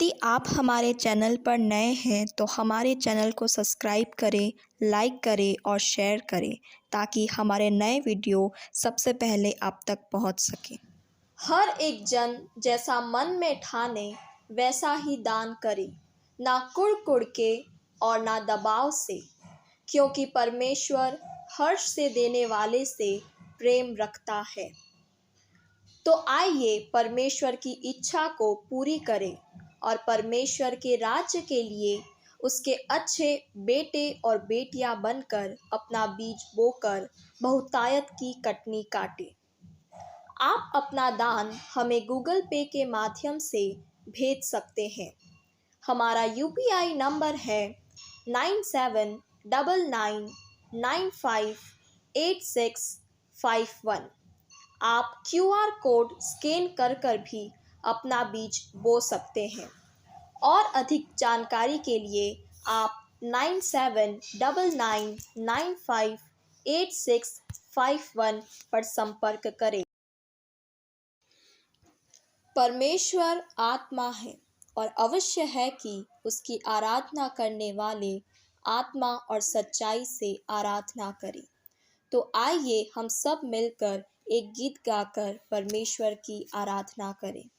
यदि आप हमारे चैनल पर नए हैं तो हमारे चैनल को सब्सक्राइब करें, लाइक करें और शेयर करें ताकि हमारे नए वीडियो सबसे पहले आप तक पहुंच सके। हर एक जन जैसा मन में ठाने वैसा ही दान करे, ना कुड़ के और ना दबाव से, क्योंकि परमेश्वर हर्ष से देने वाले से प्रेम रखता है। तो आइए परमेश्वर की इच्छा को पूरी करें और परमेश्वर के राज्य के लिए उसके अच्छे बेटे और बेटियां बनकर अपना बीज बोकर बहुतायत की कटनी काटें। आप अपना दान हमें गूगल पे के माध्यम से भेज सकते हैं। हमारा UPI नंबर है 9799958651। आप QR कोड स्कैन कर भी अपना बीज बो सकते हैं और अधिक जानकारी के लिए आप 9799958651 पर संपर्क करें। परमेश्वर आत्मा है और अवश्य है कि उसकी आराधना करने वाले आत्मा और सच्चाई से आराधना करें। तो आइए हम सब मिलकर एक गीत गाकर परमेश्वर की आराधना करें।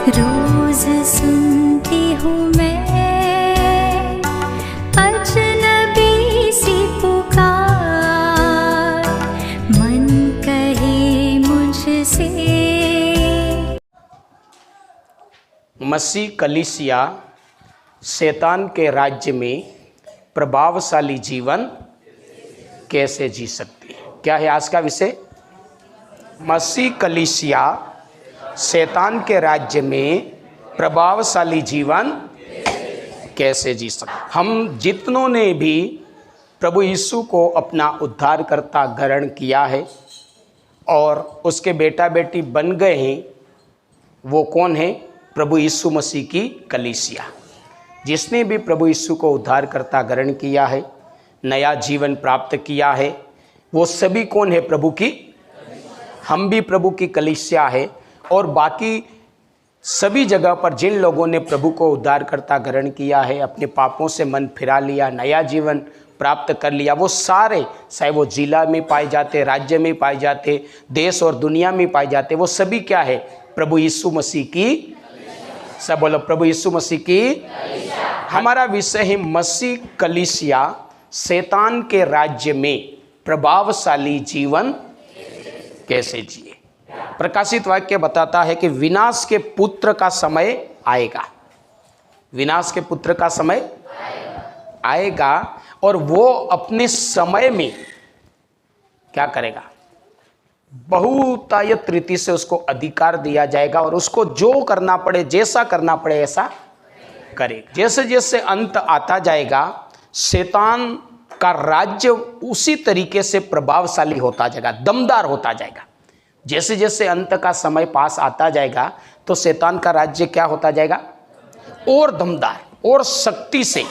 रोज सुनती हूँ मैं अजनबी सी पुकार, मन कहे मुझसे। मसीह कलीसिया शैतान के राज्य में प्रभावशाली जीवन कैसे जी सकती है? क्या है आज का विषय? मसीह कलीसिया शैतान के राज्य में प्रभावशाली जीवन कैसे जी सकते। हम जितनों ने भी प्रभु यीशु को अपना उद्धारकर्ता ग्रहण किया है और उसके बेटा बेटी बन गए हैं, वो कौन है? प्रभु यीशु मसीह की कलीसिया। जिसने भी प्रभु यीशु को उद्धारकर्ता ग्रहण किया है, नया जीवन प्राप्त किया है, वो सभी कौन है? प्रभु की। हम भी प्रभु की कलीसिया है। और बाकी सभी जगह पर जिन लोगों ने प्रभु को उद्धारकर्ता ग्रहण किया है, अपने पापों से मन फिरा लिया, नया जीवन प्राप्त कर लिया, वो सारे, चाहे वो जिला में पाए जाते, राज्य में पाए जाते, देश और दुनिया में पाए जाते, वो सभी क्या है? प्रभु यीशु मसीह की। सब बोलो, प्रभु यीशु मसीह की। हमारा विषय है मसीह कलीसिया शैतान के राज्य में प्रभावशाली जीवन कैसे जिए। प्रकाशित वाक्य बताता है कि विनाश के पुत्र का समय आएगा। विनाश के पुत्र का समय आएगा और वो अपने समय में क्या करेगा? बहुतायत रीति से उसको अधिकार दिया जाएगा और उसको जो करना पड़े, जैसा करना पड़े, ऐसा करेगा। जैसे जैसे अंत आता जाएगा, शैतान का राज्य उसी तरीके से प्रभावशाली होता जाएगा, दमदार होता जाएगा। जैसे जैसे अंत का समय पास आता जाएगा तो शैतान का राज्य क्या होता जाएगा? और दमदार और शक्ति से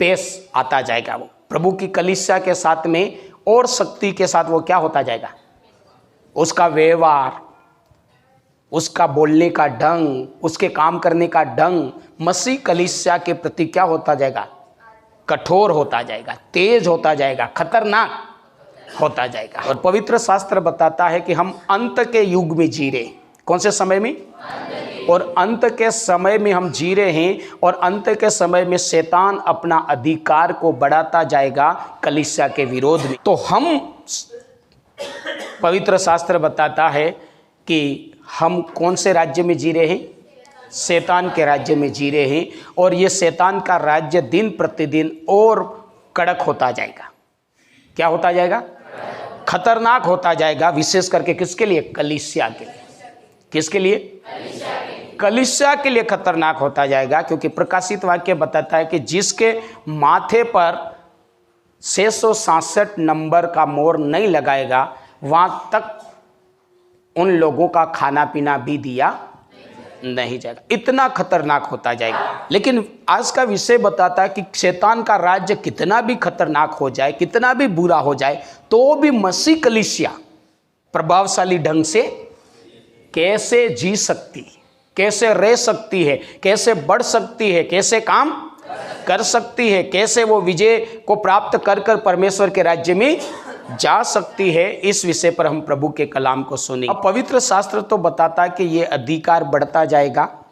पेश आता जाएगा। वो प्रभु की कलीसिया के साथ में और शक्ति के साथ वो क्या होता जाएगा? उसका व्यवहार, उसका बोलने का ढंग, उसके काम करने का ढंग मसीह कलीसिया के प्रति क्या होता जाएगा? कठोर होता जाएगा, तेज होता जाएगा, खतरनाक होता जाएगा। और पवित्र शास्त्र बताता है कि हम अंत के युग में जी रहे। कौन से समय में? और अंत के समय में हम जी रहे हैं और अंत के समय में शैतान अपना अधिकार को बढ़ाता जाएगा कलीसिया के विरोध में। तो हम, पवित्र शास्त्र बताता है कि हम कौन से राज्य में जी रहे हैं? शैतान के राज्य में जी रहे हैं। और ये शैतान का राज्य दिन प्रतिदिन और कड़क होता जाएगा। क्या होता जाएगा? खतरनाक होता जाएगा। विशेष करके किसके लिए? कलीसिया के लिए। किसके लिए? कलीसिया के लिए खतरनाक होता जाएगा। क्योंकि प्रकाशित वाक्य बताता है कि जिसके माथे पर 666 नंबर का मोहर नहीं लगाएगा, वहां तक उन लोगों का खाना पीना भी दिया नहीं जाएगा। इतना खतरनाक होता जाएगा। लेकिन आज का विषय बताता है कि शैतान का राज्य कितना भी खतरनाक हो जाए, कितना भी बुरा हो जाए, तो भी मसीह कलीसिया प्रभावशाली ढंग से कैसे जी सकती है, कैसे रह सकती है, कैसे बढ़ सकती है, कैसे काम कर सकती है, कैसे वो विजय को प्राप्त कर कर परमेश्वर के राज्य में जा सकती है। इस विषय पर हम प्रभु के कलाम को सुनेंगे। अब पवित्र शास्त्र तो बताता है कि ये अधिकार बढ़ता जाएगा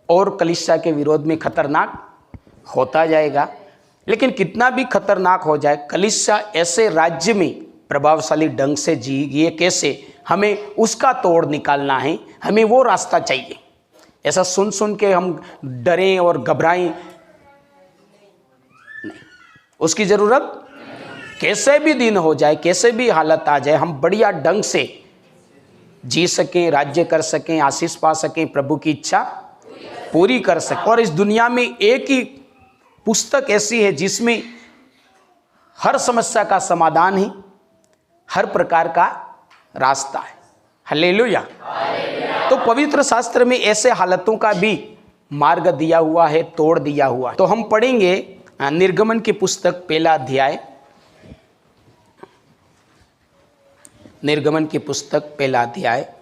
और कलीसिया के विरोध में खतरनाक होता जाएगा। लेकिन कितना भी खतरनाक हो जाए, कलीसिया ऐसे राज्य में प्रभावशाली ढंग से जी, ये कैसे? हमें उसका तोड़ निकालना है, हमें वो रास्ता चाहिए। ऐसा सुन सुन के हम डरें और घबराएं नहीं, उसकी जरूरत। कैसे भी दिन हो जाए, कैसे भी हालत आ जाए, हम बढ़िया ढंग से जी सकें, राज्य कर सकें, आशीष पा सकें, प्रभु की इच्छा पूरी कर सकें। और इस दुनिया में एक ही पुस्तक ऐसी है जिसमें हर समस्या का समाधान है, हर प्रकार का रास्ता है। हालेलुया। तो पवित्र शास्त्र में ऐसे हालतों का भी मार्ग दिया हुआ है, तोड़ दिया हुआ है। तो हम पढ़ेंगे निर्गमन की पुस्तक पहला अध्याय, निर्गमन की पुस्तक पहला अध्याय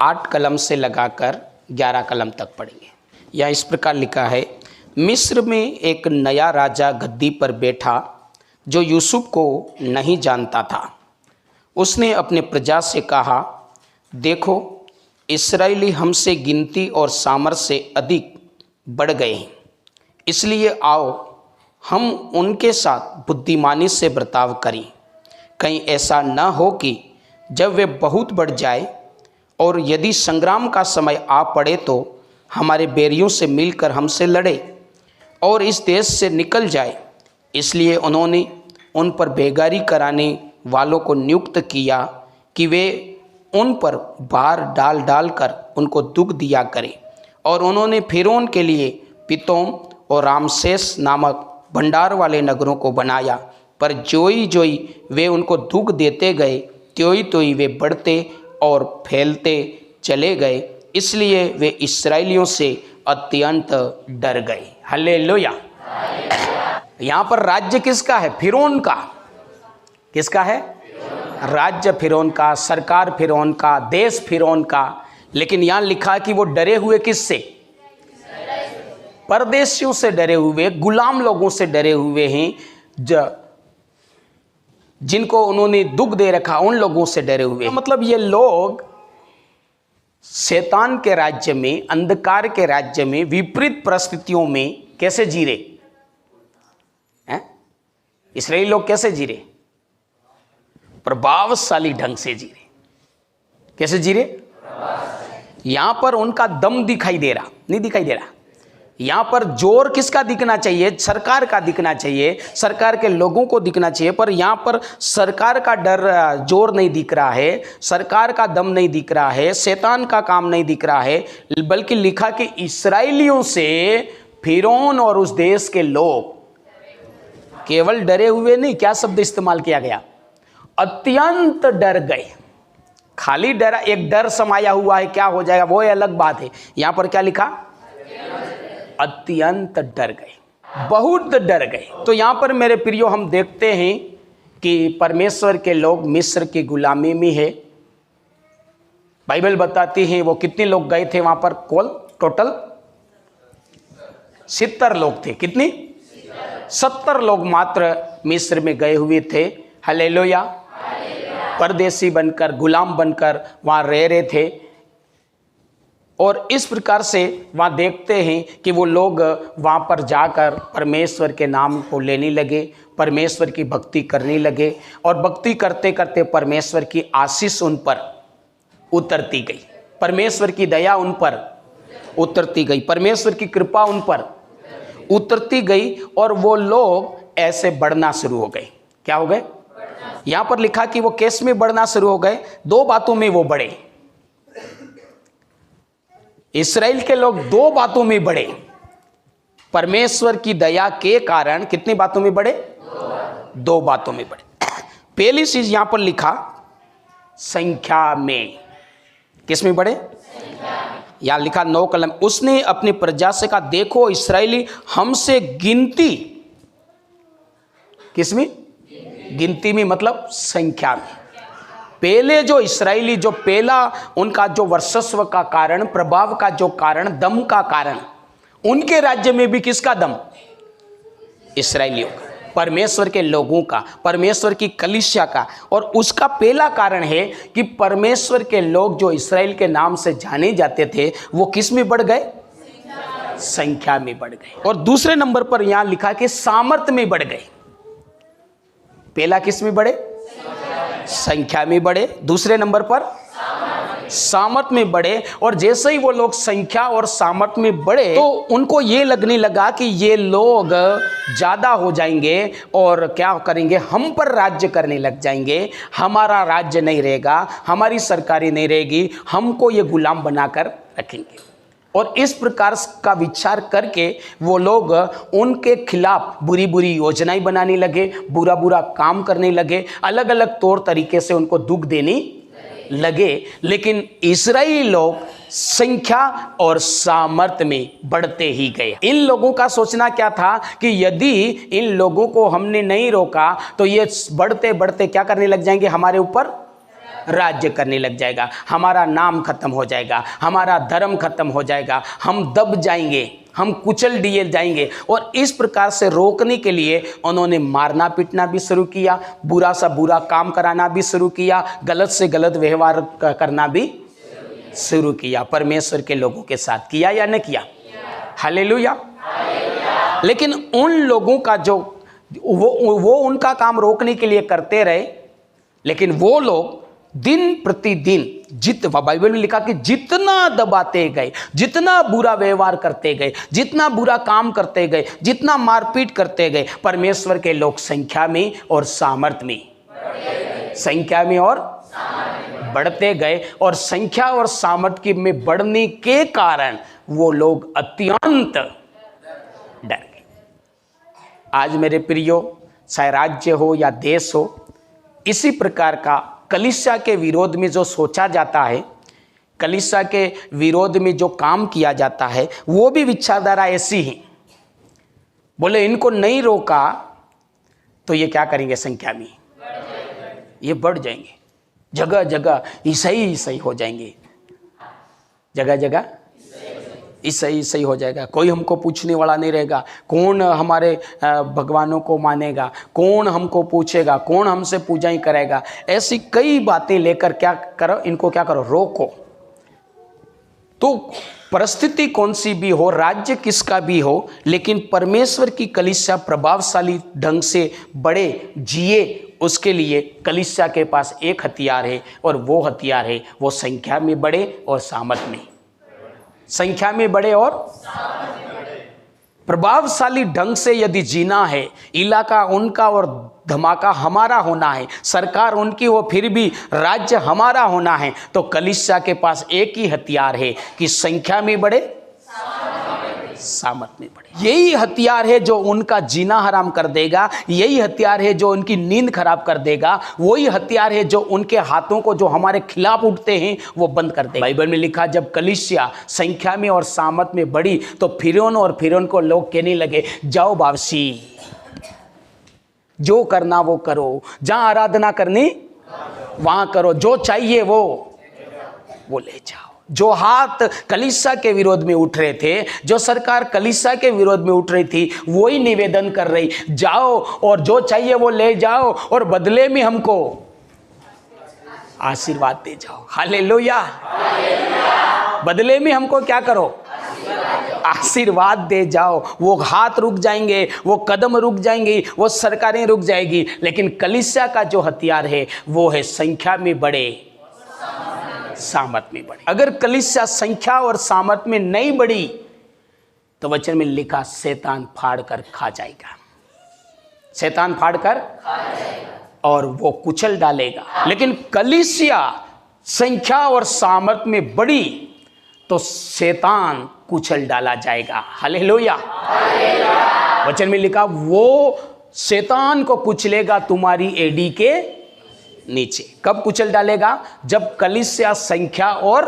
8 कलम से लगाकर 11 कलम तक पढ़ेंगे। यह इस प्रकार लिखा है, मिस्र में एक नया राजा गद्दी पर बैठा जो यूसुफ को नहीं जानता था। उसने अपने प्रजा से कहा, देखो इस्राएली हमसे गिनती और सामर्थ्य से अधिक बढ़ गए हैं, इसलिए आओ हम उनके साथ बुद्धिमानी से बर्ताव करें। कहीं ऐसा न हो कि जब वे बहुत बढ़ जाए और यदि संग्राम का समय आ पड़े तो हमारे बैरियों से मिलकर हमसे लड़े और इस देश से निकल जाए। इसलिए उन्होंने उन पर बेगारी कराने वालों को नियुक्त किया कि वे उन पर भार डाल डाल कर उनको दुख दिया करें। और उन्होंने फिरौन के लिए पितोम और रामसेस नामक भंडार वाले नगरों को बनाया, पर जोई जोई वे उनको दुख देते गए, त्योई त्योई वे बढ़ते और फैलते चले गए। इसलिए वे इस्राएलियों से अत्यंत डर गए। हालेलुया। यहाँ पर राज्य किसका है? फिरौन का। किसका है? राज्य फिरौन का, सरकार फिरौन का, देश फिरौन का। लेकिन यहाँ लिखा कि वो डरे हुए किससे? परदेशियों से डरे हुए, गुलाम लोगों से डरे हुए हैं, जिनको उन्होंने दुख दे रखा, उन लोगों से डरे हुए। मतलब ये लोग शैतान के राज्य में, अंधकार के राज्य में, विपरीत परिस्थितियों में कैसे जी रहे हैं? इसराइली लोग कैसे जी रहे? प्रभावशाली ढंग से जी रहे। कैसे जी रहे? यहां पर उनका दम दिखाई दे रहा नहीं? दिखाई दे रहा। यहां पर जोर किसका दिखना चाहिए? सरकार का दिखना चाहिए, सरकार के लोगों को दिखना चाहिए। पर यहां पर सरकार का डर, जोर नहीं दिख रहा है, सरकार का दम नहीं दिख रहा है, शैतान का काम नहीं दिख रहा है, बल्कि लिखा कि इस्राएलियों से फिरौन और उस देश के लोग केवल डरे हुए नहीं, क्या शब्द इस्तेमाल किया गया? अत्यंत डर गए। खाली डरा, एक डर समाया हुआ है, क्या हो जाएगा वो अलग बात है। यहां पर क्या लिखा? अत्यंत डर गए, बहुत डर गए। तो यहां पर मेरे प्रियो हम देखते हैं कि परमेश्वर के लोग मिस्र की गुलामी में है। बाइबल बताती है वो कितने लोग गए थे वहां पर? टोटल 70 लोग थे। कितनी? 70 लोग मात्र मिस्र में गए हुए थे। हालेलुया। परदेसी बनकर, गुलाम बनकर वहां रह रहे थे। और इस प्रकार से वहाँ देखते हैं कि वो लोग वहाँ पर जाकर परमेश्वर के नाम को लेने लगे, परमेश्वर की भक्ति करने लगे। और भक्ति करते करते परमेश्वर की आशीष उन पर उतरती गई, परमेश्वर की दया उन पर उतरती गई, परमेश्वर की कृपा उन पर उतरती गई। और वो लोग ऐसे बढ़ना शुरू हो गए। क्या हो गए? यहाँ पर लिखा कि वो केस में बढ़ना शुरू हो गए। 2 बातों में वो बढ़े। इस्राएल के लोग 2 बातों में बढ़े। परमेश्वर की दया के कारण कितनी बातों में बढ़े? 2 बातों में बढ़े। पहली चीज यहां पर लिखा संख्या में। किस में बढ़े? यहां लिखा 9 कलम, उसने अपनी प्रजा से कहा देखो इस्राएली हमसे गिनती, किस में? गिनती में, मतलब संख्या में। पहले जो इस्राएली, जो पहला उनका जो वर्चस्व का कारण, प्रभाव का जो कारण, दम का कारण, उनके राज्य में भी किसका दम? इस्राएलियों का, परमेश्वर के लोगों का, परमेश्वर की कलीसिया का। और उसका पहला कारण है कि परमेश्वर के लोग जो इस्राएल के नाम से जाने जाते थे वो किस में बढ़ गए? संख्या में बढ़ गए। और दूसरे नंबर पर यहां लिखा कि सामर्थ्य में बढ़ गए। पहला किस में बढ़े? संख्या में बढ़े। दूसरे नंबर पर सामर्थ्य में बढ़े। और जैसे ही वो लोग संख्या और सामर्थ्य में बढ़े तो उनको ये लगने लगा कि ये लोग ज्यादा हो जाएंगे और क्या करेंगे? हम पर राज्य करने लग जाएंगे, हमारा राज्य नहीं रहेगा, हमारी सरकारी नहीं रहेगी, हमको ये गुलाम बनाकर रखेंगे। और इस प्रकार का विचार करके वो लोग उनके खिलाफ बुरी बुरी योजनाएं बनाने लगे, बुरा बुरा काम करने लगे, अलग अलग तौर तरीके से उनको दुख देने लगे। लेकिन इस्राएली लोग संख्या और सामर्थ्य में बढ़ते ही गए। इन लोगों का सोचना क्या था कि यदि इन लोगों को हमने नहीं रोका तो ये बढ़ते बढ़ते क्या करने लग जाएंगे? हमारे ऊपर राज्य करने लग जाएगा, हमारा नाम खत्म हो जाएगा, हमारा धर्म खत्म हो जाएगा, हम दब जाएंगे, हम कुचल दिए जाएंगे। और इस प्रकार से रोकने के लिए उन्होंने मारना पीटना भी शुरू किया, बुरा सा बुरा काम कराना भी शुरू किया, गलत से गलत व्यवहार करना भी शुरू किया, परमेश्वर के लोगों के साथ किया या नहीं किया? हालेलुया। लेकिन उन लोगों का जो वो उनका काम रोकने के लिए करते रहे, लेकिन वो लोग दिन प्रतिदिन बाइबल में लिखा कि जितना दबाते गए, जितना बुरा व्यवहार करते गए, जितना बुरा काम करते गए, जितना मारपीट करते गए, परमेश्वर के लोग संख्या में और सामर्थ्य में बढ़ते गए। और संख्या और सामर्थ्य में बढ़ने के कारण वो लोग अत्यंत डर गए। आज मेरे प्रियो, चाहे राज्य हो या देश हो, इसी प्रकार का कलीसिया के विरोध में जो सोचा जाता है, कलीसिया के विरोध में जो काम किया जाता है, वो भी विचारधारा ऐसी ही। बोले इनको नहीं रोका तो ये क्या करेंगे? संख्या में ये बढ़ जाएंगे, जगह जगह ईसाई हो जाएंगे, जगह जगह ईसाई हो जाएगा। कोई हमको पूछने वाला नहीं रहेगा, कौन हमारे भगवानों को मानेगा, कौन हमको पूछेगा, कौन हमसे पूजाएं करेगा। ऐसी कई बातें लेकर क्या करो, इनको क्या करो? रोको। तो परिस्थिति कौन सी भी हो, राज्य किसका भी हो, लेकिन परमेश्वर की कलीसिया प्रभावशाली ढंग से बढ़े, जिए, उसके लिए कलीसिया के पास एक हथियार है, और वो हथियार है वो संख्या में बढ़े और सामर्थ्य में, संख्या में बढ़े और प्रभावशाली ढंग से यदि जीना है, इलाका उनका और धमाका हमारा होना है, सरकार उनकी हो फिर भी राज्य हमारा होना है, तो कलीसिया के पास एक ही हथियार है कि संख्या में बढ़े, सामर्थ्य में बढ़े। यही हथियार है जो उनका जीना हराम कर देगा, यही हथियार है जो उनकी नींद खराब कर देगा, वही हथियार है जो उनके हाथों को जो हमारे खिलाफ उठते हैं वो बंद कर देगा। बाइबल में लिखा, जब कलीसिया संख्या में और सामर्थ्य में बढ़ी तो फिरौन को लोग कहने लगे, जाओ बाबसी, जो करना वो करो, जहां आराधना करनी वहां करो, जो चाहिए वो ले जाओ। जो हाथ कलीसिया के विरोध में उठ रहे थे, जो सरकार कलीसिया के विरोध में उठ रही थी, वही निवेदन कर रही, जाओ और जो चाहिए वो ले जाओ और बदले में हमको आशीर्वाद दे जाओ। हालेलुया। बदले में हमको क्या करो? आशीर्वाद दे जाओ। वो हाथ रुक जाएंगे, वो कदम रुक जाएंगी, वो सरकारें रुक जाएगी, लेकिन कलीसिया का जो हथियार है वो है संख्या में बढ़े, सामर्थ्य में बढ़े। अगर कलीसिया संख्या और सामर्थ्य में नहीं बढ़ी तो वचन में लिखा, शैतान फाड़ कर खा जाएगा, शैतान फाड़ कर और वो कुचल डालेगा। लेकिन कलीसिया संख्या और सामर्थ्य में बढ़ी तो शैतान कुचल डाला जाएगा। हालेलुया। वचन में लिखा, वो शैतान को कुचलेगा तुम्हारी एड़ी के नीचे। कब कुचल डालेगा? जब कलीसिया संख्या और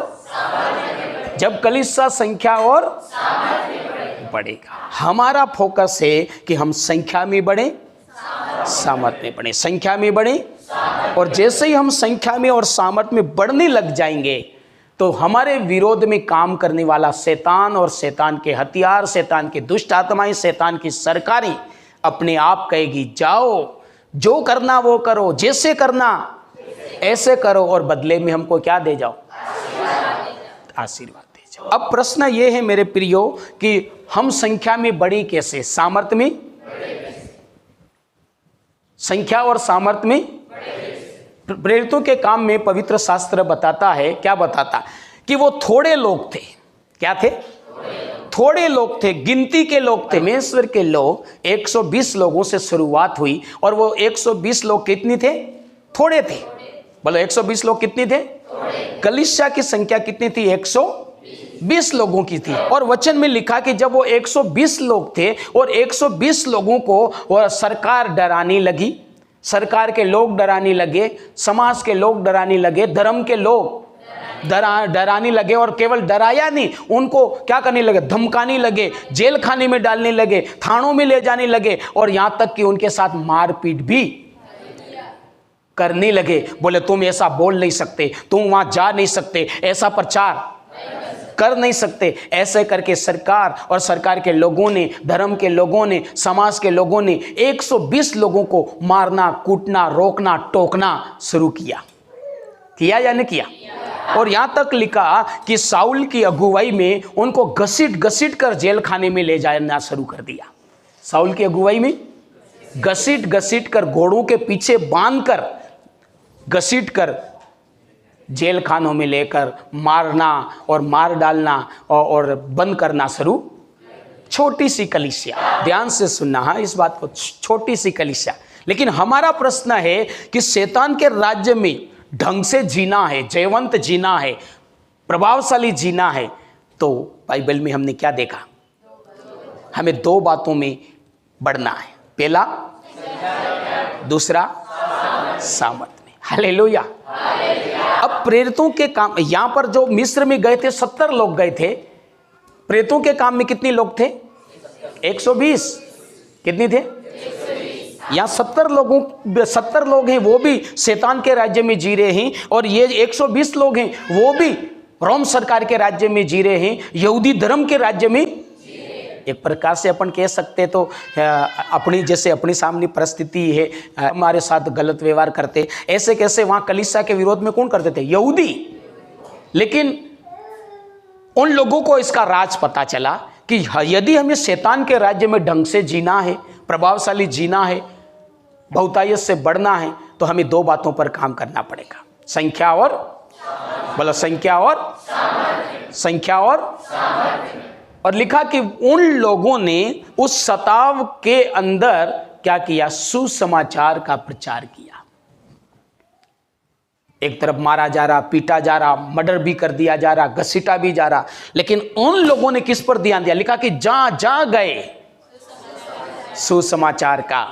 बढ़ेगा। हमारा फोकस है कि हम संख्या में बढ़े, सामर्थ्य में बढ़े, संख्या में बढ़े। और जैसे ही हम संख्या में और सामर्थ्य में बढ़ने लग जाएंगे तो हमारे विरोध में काम करने वाला शैतान और शैतान के हथियार, शैतान की दुष्ट आत्माएं, शैतान की सरकारें अपने आप कहेगी, जाओ, जो करना वो करो, जैसे करना ऐसे करो, और बदले में हमको क्या दे जाओ? आशीर्वाद दे जाओ। अब प्रश्न ये है मेरे प्रियो कि हम संख्या में बढ़ी कैसे? सामर्थ्य में, संख्या और सामर्थ्य में। प्रेरितों के काम में पवित्र शास्त्र बताता है, क्या बताता? कि वो थोड़े लोग थे। क्या थे? थोड़े लोग थे, गिनती के लोग थे। परमेश्वर के लोग 120 लोगों से शुरुआत हुई, और वो 120 लोग कितनी थे? थोड़े थे। बोलो 120 लोग कितने थे? कलीसिया की संख्या कितनी थी? 120 लोगों की थी। और वचन में लिखा कि जब वो 120 लोग थे और 120 लोगों को वो सरकार डराने लगी, सरकार के लोग डराने लगे, समाज के लोग डराने लगे, धर्म के लोग डराने लगे, और केवल डराया नहीं, उनको क्या करने लगे? धमकाने लगे, जेल खाने में डालने लगे, थानों में ले जाने लगे, और यहां तक कि उनके साथ मारपीट भी करने लगे। बोले तुम ऐसा बोल नहीं सकते, तुम वहां जा नहीं सकते, ऐसा प्रचार कर नहीं सकते। ऐसे करके सरकार और सरकार के लोगों ने, धर्म के लोगों ने, समाज के लोगों ने 120 लोगों को मारना, कूटना, रोकना, टोकना शुरू किया। किया या नहीं किया? और यहां तक लिखा कि साउल की अगुवाई में उनको घसीट घसीट कर जेल खाने में ले जाना शुरू कर दिया। साउल की अगुवाई में घसीट घसीट कर घोड़ों के पीछे बांधकर घसीट कर जेल खानों में लेकर मारना और मार डालना और बंद करना शुरू। छोटी सी कलीसिया, ध्यान से सुनना है इस बात को, छोटी सी कलीसिया। लेकिन हमारा प्रश्न है कि शैतान के राज्य में ढंग से जीना है, जयवंत जीना है, प्रभावशाली जीना है, तो बाइबल में हमने क्या देखा? हमें दो बातों में बढ़ना है। पहला, दूसरा सामर्थ में। हालेलुया। अब प्रेरितों के काम, यहां पर जो मिस्र में गए थे 70 लोग गए थे, प्रेरितों के काम में कितने लोग थे? 120। कितने थे? यहाँ 70 लोग हैं, वो भी शैतान के राज्य में जी रहे हैं, और ये 120 लोग हैं, वो भी रोम सरकार के राज्य में जी रहे हैं, यहूदी धर्म के राज्य में। एक प्रकार से अपन कह सकते तो अपनी जैसे अपनी सामने परिस्थिति है, हमारे साथ गलत व्यवहार करते, ऐसे कैसे वहाँ कलीसिया के विरोध में कौन करते थे? यहूदी। लेकिन उन लोगों को इसका राज पता चला कि यदि हमें शैतान के राज्य में ढंग से जीना है, प्रभावशाली जीना है, बहुतायत से बढ़ना है, तो हमें दो बातों पर काम करना पड़ेगा। संख्या और, बोलो संख्या और और लिखा कि उन लोगों ने उस सताव के अंदर क्या किया? सुसमाचार का प्रचार किया। एक तरफ मारा जा रहा, पीटा जा रहा, मर्डर भी कर दिया जा रहा, घसीटा भी जा रहा, लेकिन उन लोगों ने किस पर ध्यान दिया? लिखा कि जहां जहां गए सुसमाचार का,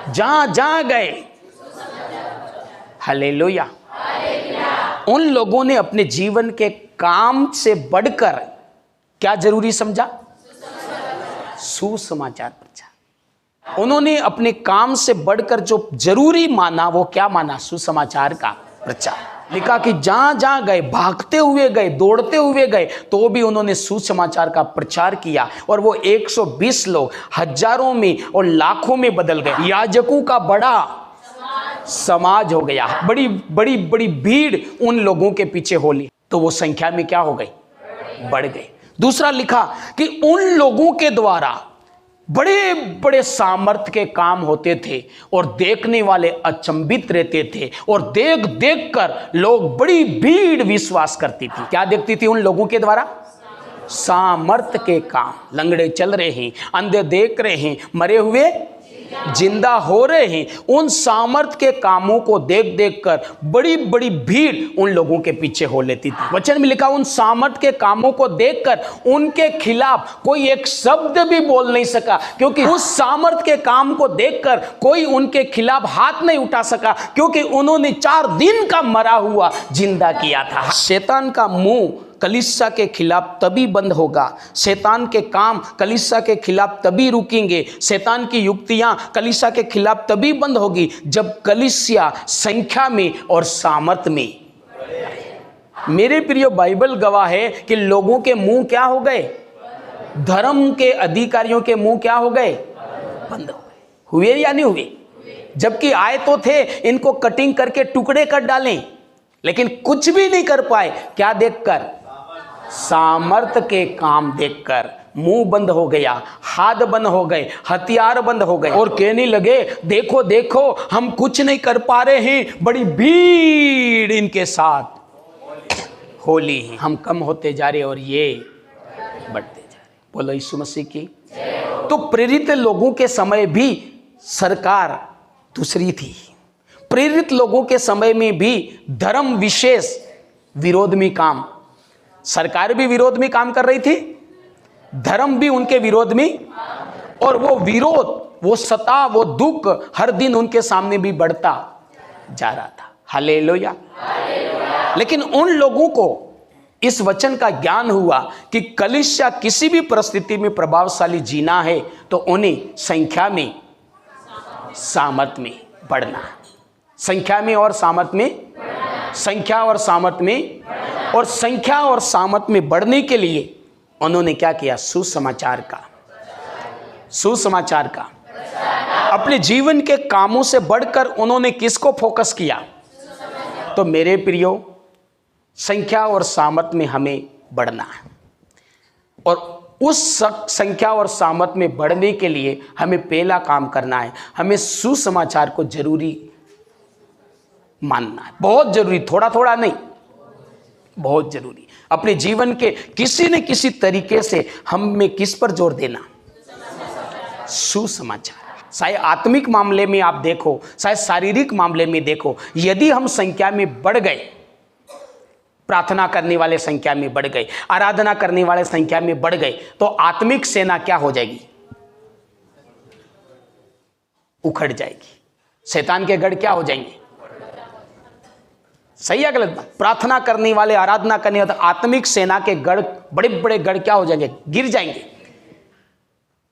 जहां जहां गए। हालेलुया। उन लोगों ने अपने जीवन के काम से बढ़कर क्या जरूरी समझा? सुसमाचार प्रचार। उन्होंने अपने काम से बढ़कर जो जरूरी माना, वो क्या माना? सुसमाचार का प्रचार। लिखा कि जहां जहां गए, भागते हुए गए, दौड़ते हुए गए, तो भी उन्होंने सुसमाचार का प्रचार किया, और वो 120 लोग हजारों में और लाखों में बदल गए। याजकों का बड़ा समाज हो गया, बड़ी बड़ी बड़ी भीड़ उन लोगों के पीछे हो ली, तो वो संख्या में क्या हो गई? बढ़ गई। दूसरा लिखा कि उन लोगों के द्वारा बड़े बड़े सामर्थ के काम होते थे, और देखने वाले अचंभित रहते थे, और देख देख कर लोग, बड़ी भीड़ विश्वास करती थी। क्या देखती थी उन लोगों के द्वारा? सामर्थ के काम। लंगड़े चल रहे हैं, अंधे देख रहे हैं, मरे हुए जिंदा हो रहे हैं। उन सामर्थ के कामों को देख देख कर बड़ी बड़ी भीड़ उन लोगों के पीछे हो लेती थी। वचन में लिखा, उन सामर्थ के कामों को देखकर उनके खिलाफ कोई एक शब्द भी बोल नहीं सका, क्योंकि उस सामर्थ के काम को देखकर कोई उनके खिलाफ हाथ नहीं उठा सका, क्योंकि उन्होंने 4 दिन का मरा हुआ जिंदा किया था। शैतान का मुंह कलीसिया के खिलाफ तभी बंद होगा, शैतान के काम कलीसिया के खिलाफ तभी रुकेंगे, शैतान की युक्तियां कलीसिया के खिलाफ तभी बंद होगी, जब कलीसिया संख्या में और सामर्थ में। मेरे प्रिय, बाइबल गवाह है कि लोगों के मुंह क्या हो गए? धर्म के अधिकारियों के मुंह क्या हो गए? बंद हो गए। हुए या नहीं हुए? जबकि आए तो थे इनको कटिंग करके टुकड़े कर डालें, लेकिन कुछ भी नहीं कर पाए। क्या देखकर? सामर्थ के काम देखकर मुंह बंद हो गया, हाथ बंद हो गए, हथियार बंद हो गए, और कहने लगे, देखो देखो हम कुछ नहीं कर पा रहे हैं, बड़ी भीड़ इनके साथ होली है, हम कम होते जा रहे और ये बढ़ते जा रहे। बोलो यीशु मसीह की। तो प्रेरित लोगों के समय भी सरकार दूसरी थी। प्रेरित लोगों के समय में भी धर्म विशेष विरोध में काम, सरकार भी विरोध में काम कर रही थी, धर्म भी उनके विरोध में, और वो विरोध, वो सताव, वो दुख हर दिन उनके सामने भी बढ़ता जा रहा था। हालेलुया। लेकिन उन लोगों को इस वचन का ज्ञान हुआ कि कलीसिया किसी भी परिस्थिति में प्रभावशाली जीना है तो उन्हें संख्या में, सामर्थ में बढ़ना है। संख्या में और सामर्थ में, संख्या और सामर्थ में, और संख्या और सामर्थ में बढ़ने के लिए उन्होंने क्या किया? सुसमाचार का अपने जीवन के कामों से बढ़कर उन्होंने किसको फोकस किया? तो मेरे प्रियो, संख्या और सामर्थ्य में हमें बढ़ना है, और उस संख्या और सामर्थ्य में बढ़ने के लिए हमें पहला काम करना है, हमें सुसमाचार को जरूरी मानना है। बहुत जरूरी, थोड़ा थोड़ा नहीं, बहुत जरूरी। अपने जीवन के किसी न किसी तरीके से हमें किस पर जोर देना? सुसमाचार। चाहे आत्मिक मामले में आप देखो, चाहे शारीरिक मामले में देखो, यदि हम संख्या में बढ़ गए, प्रार्थना करने वाले संख्या में बढ़ गए, आराधना करने वाले संख्या में बढ़ गए, तो आत्मिक सेना क्या हो जाएगी? उखड़ जाएगी। शैतान के गढ़ क्या हो जाएंगे? सही है गलत बात? प्रार्थना करने वाले, आराधना करने वाले, आत्मिक सेना के गढ़, बड़े बड़े गढ़ क्या हो जाएंगे? गिर जाएंगे।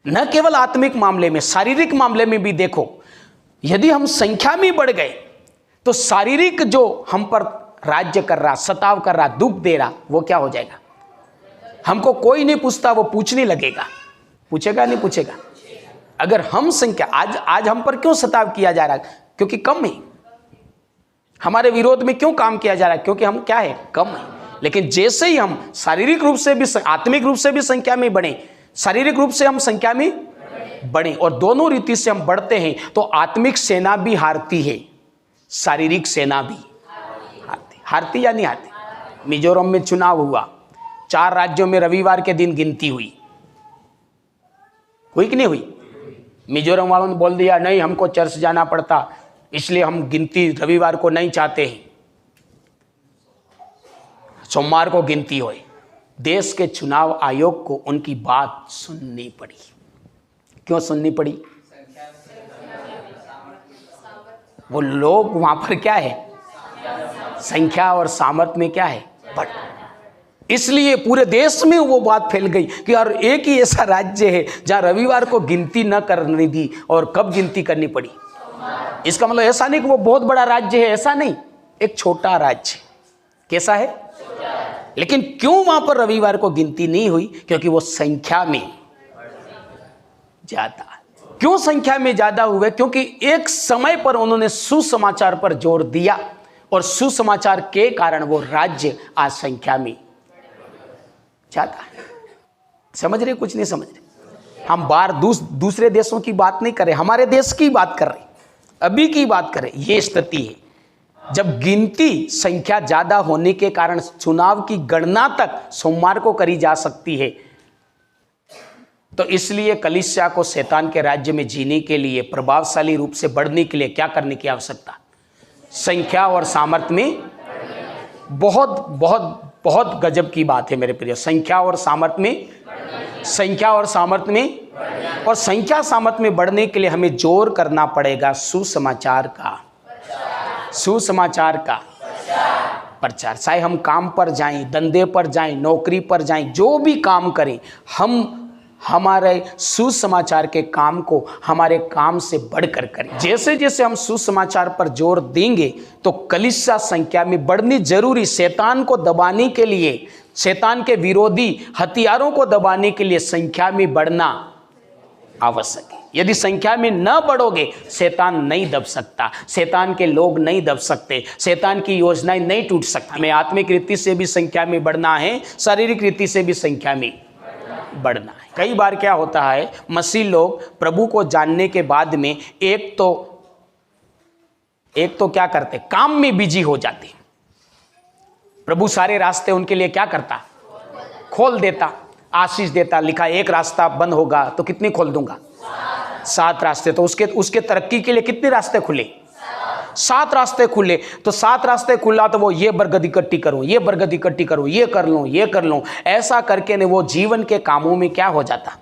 न केवल आत्मिक मामले में, शारीरिक मामले में भी देखो, यदि हम संख्या में बढ़ गए तो शारीरिक जो हम पर राज्य कर रहा, सताव कर रहा, दुख दे रहा, वो क्या हो जाएगा? हमको कोई नहीं पूछता, वो पूछने लगेगा। पूछेगा नहीं पूछेगा? अगर हम संख्या, आज हम पर क्यों सताव किया जा रहा है? क्योंकि कम है। हमारे विरोध में क्यों काम किया जा रहा है? क्योंकि हम क्या है? कम है। लेकिन जैसे ही हम शारीरिक रूप से भी, आत्मिक रूप से भी संख्या में बढ़े, शारीरिक रूप से हम संख्या में बढ़े, और दोनों रीति से हम बढ़ते हैं, तो आत्मिक सेना भी हारती है, शारीरिक सेना भी हारती या नहीं हारती? मिजोरम में चुनाव हुआ, 4 राज्यों में रविवार के दिन गिनती हुई कि नहीं हुई? मिजोरम वालों ने बोल दिया नहीं, हमको चर्च जाना पड़ता, इसलिए हम गिनती रविवार को नहीं चाहते हैं, सोमवार को गिनती हुई। देश के चुनाव आयोग को उनकी बात सुननी पड़ी। क्यों सुननी पड़ी? वो लोग वहां पर क्या है? संख्या और सामर्थ्य में क्या है? बढ़। इसलिए पूरे देश में वो बात फैल गई कि यार एक ही ऐसा राज्य है जहां रविवार को गिनती न करने दी, और कब गिनती करनी पड़ी? इसका मतलब ऐसा नहीं कि वो बहुत बड़ा राज्य है, ऐसा नहीं, एक छोटा राज्य। कैसा है? लेकिन क्यों वहां पर रविवार को गिनती नहीं हुई? क्योंकि वो संख्या में ज्यादा। क्यों संख्या में ज्यादा हुए? क्योंकि एक समय पर उन्होंने सुसमाचार पर जोर दिया, और सुसमाचार के कारण वो राज्य आज संख्या में ज्यादा है। समझ रहे? कुछ नहीं समझ रहे? हम बाहर दूसरे देशों की बात नहीं कर रहे, हमारे देश की बात कर रहे, अभी की बात करें। ये स्थिति है जब गिनती संख्या ज्यादा होने के कारण चुनाव की गणना तक सोमवार को करी जा सकती है, तो इसलिए कलीसिया को शैतान के राज्य में जीने के लिए, प्रभावशाली रूप से बढ़ने के लिए क्या करने की आवश्यकता? संख्या और सामर्थ्य में बहुत बहुत बहुत गजब की बात है मेरे प्रिय। संख्या और सामर्थ्य में, संख्या और सामर्थ्य में, और संख्या सामर्थ्य में बढ़ने के लिए हमें जोर करना पड़ेगा सुसमाचार का, सुसमाचार का प्रचार। चाहे हम काम पर जाएं, धंधे पर जाएं, नौकरी पर जाएं, जो भी काम करें, हम हमारे सुसमाचार के काम को हमारे काम से बढ़कर करें। जैसे जैसे हम सुसमाचार पर जोर देंगे तो कलीसिया संख्या में बढ़नी जरूरी। शैतान को दबाने के लिए, शैतान के विरोधी हथियारों को दबाने के लिए संख्या में बढ़ना आवश्यक है। यदि संख्या में न बढ़ोगे, शैतान नहीं दब सकता, शैतान के लोग नहीं दब सकते, शैतान की योजनाएं नहीं टूट सकती। हमें आत्मिक रीति से भी संख्या में बढ़ना है, शारीरिक रीति से भी संख्या में बढ़ना है। कई बार क्या होता है, मसीह लोग प्रभु को जानने के बाद में एक तो क्या करते, काम में बिजी हो जाते। प्रभु सारे रास्ते उनके लिए क्या करता? खोल देता, आशीष देता। लिखा एक रास्ता बंद होगा तो कितने खोल दूंगा? 7 रास्ते। तो उसके तरक्की के लिए कितने रास्ते खुले? 7 रास्ते खुले। तो 7 रास्ते खुला तो वो ये बरगद इकट्ठी करो, ये बरगद इकट्ठी करो, ये कर लो, ये कर लो, ऐसा करके ने वो जीवन के कामों में क्या हो जाता?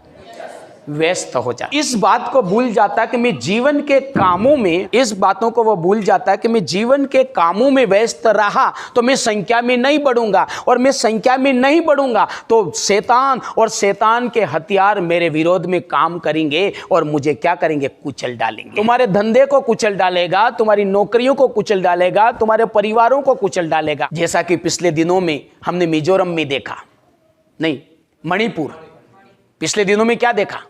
व्यस्त हो जाता। इस बात को भूल जाता कि मैं जीवन के कामों में, इस बातों को वो भूल जाता कि मैं जीवन के कामों में व्यस्त रहा तो मैं संख्या में नहीं बढ़ूंगा, और मैं संख्या में नहीं बढ़ूंगा तो शैतान और शैतान के हथियार मेरे विरोध में काम करेंगे और मुझे क्या करेंगे? कुचल डालेंगे। तुम्हारे धंधे को कुचल डालेगा, तुम्हारी नौकरियों को कुचल डालेगा, तुम्हारे परिवारों को कुचल डालेगा। जैसा कि पिछले दिनों में हमने मिजोरम में देखा, नहीं मणिपुर, पिछले दिनों में क्या देखा?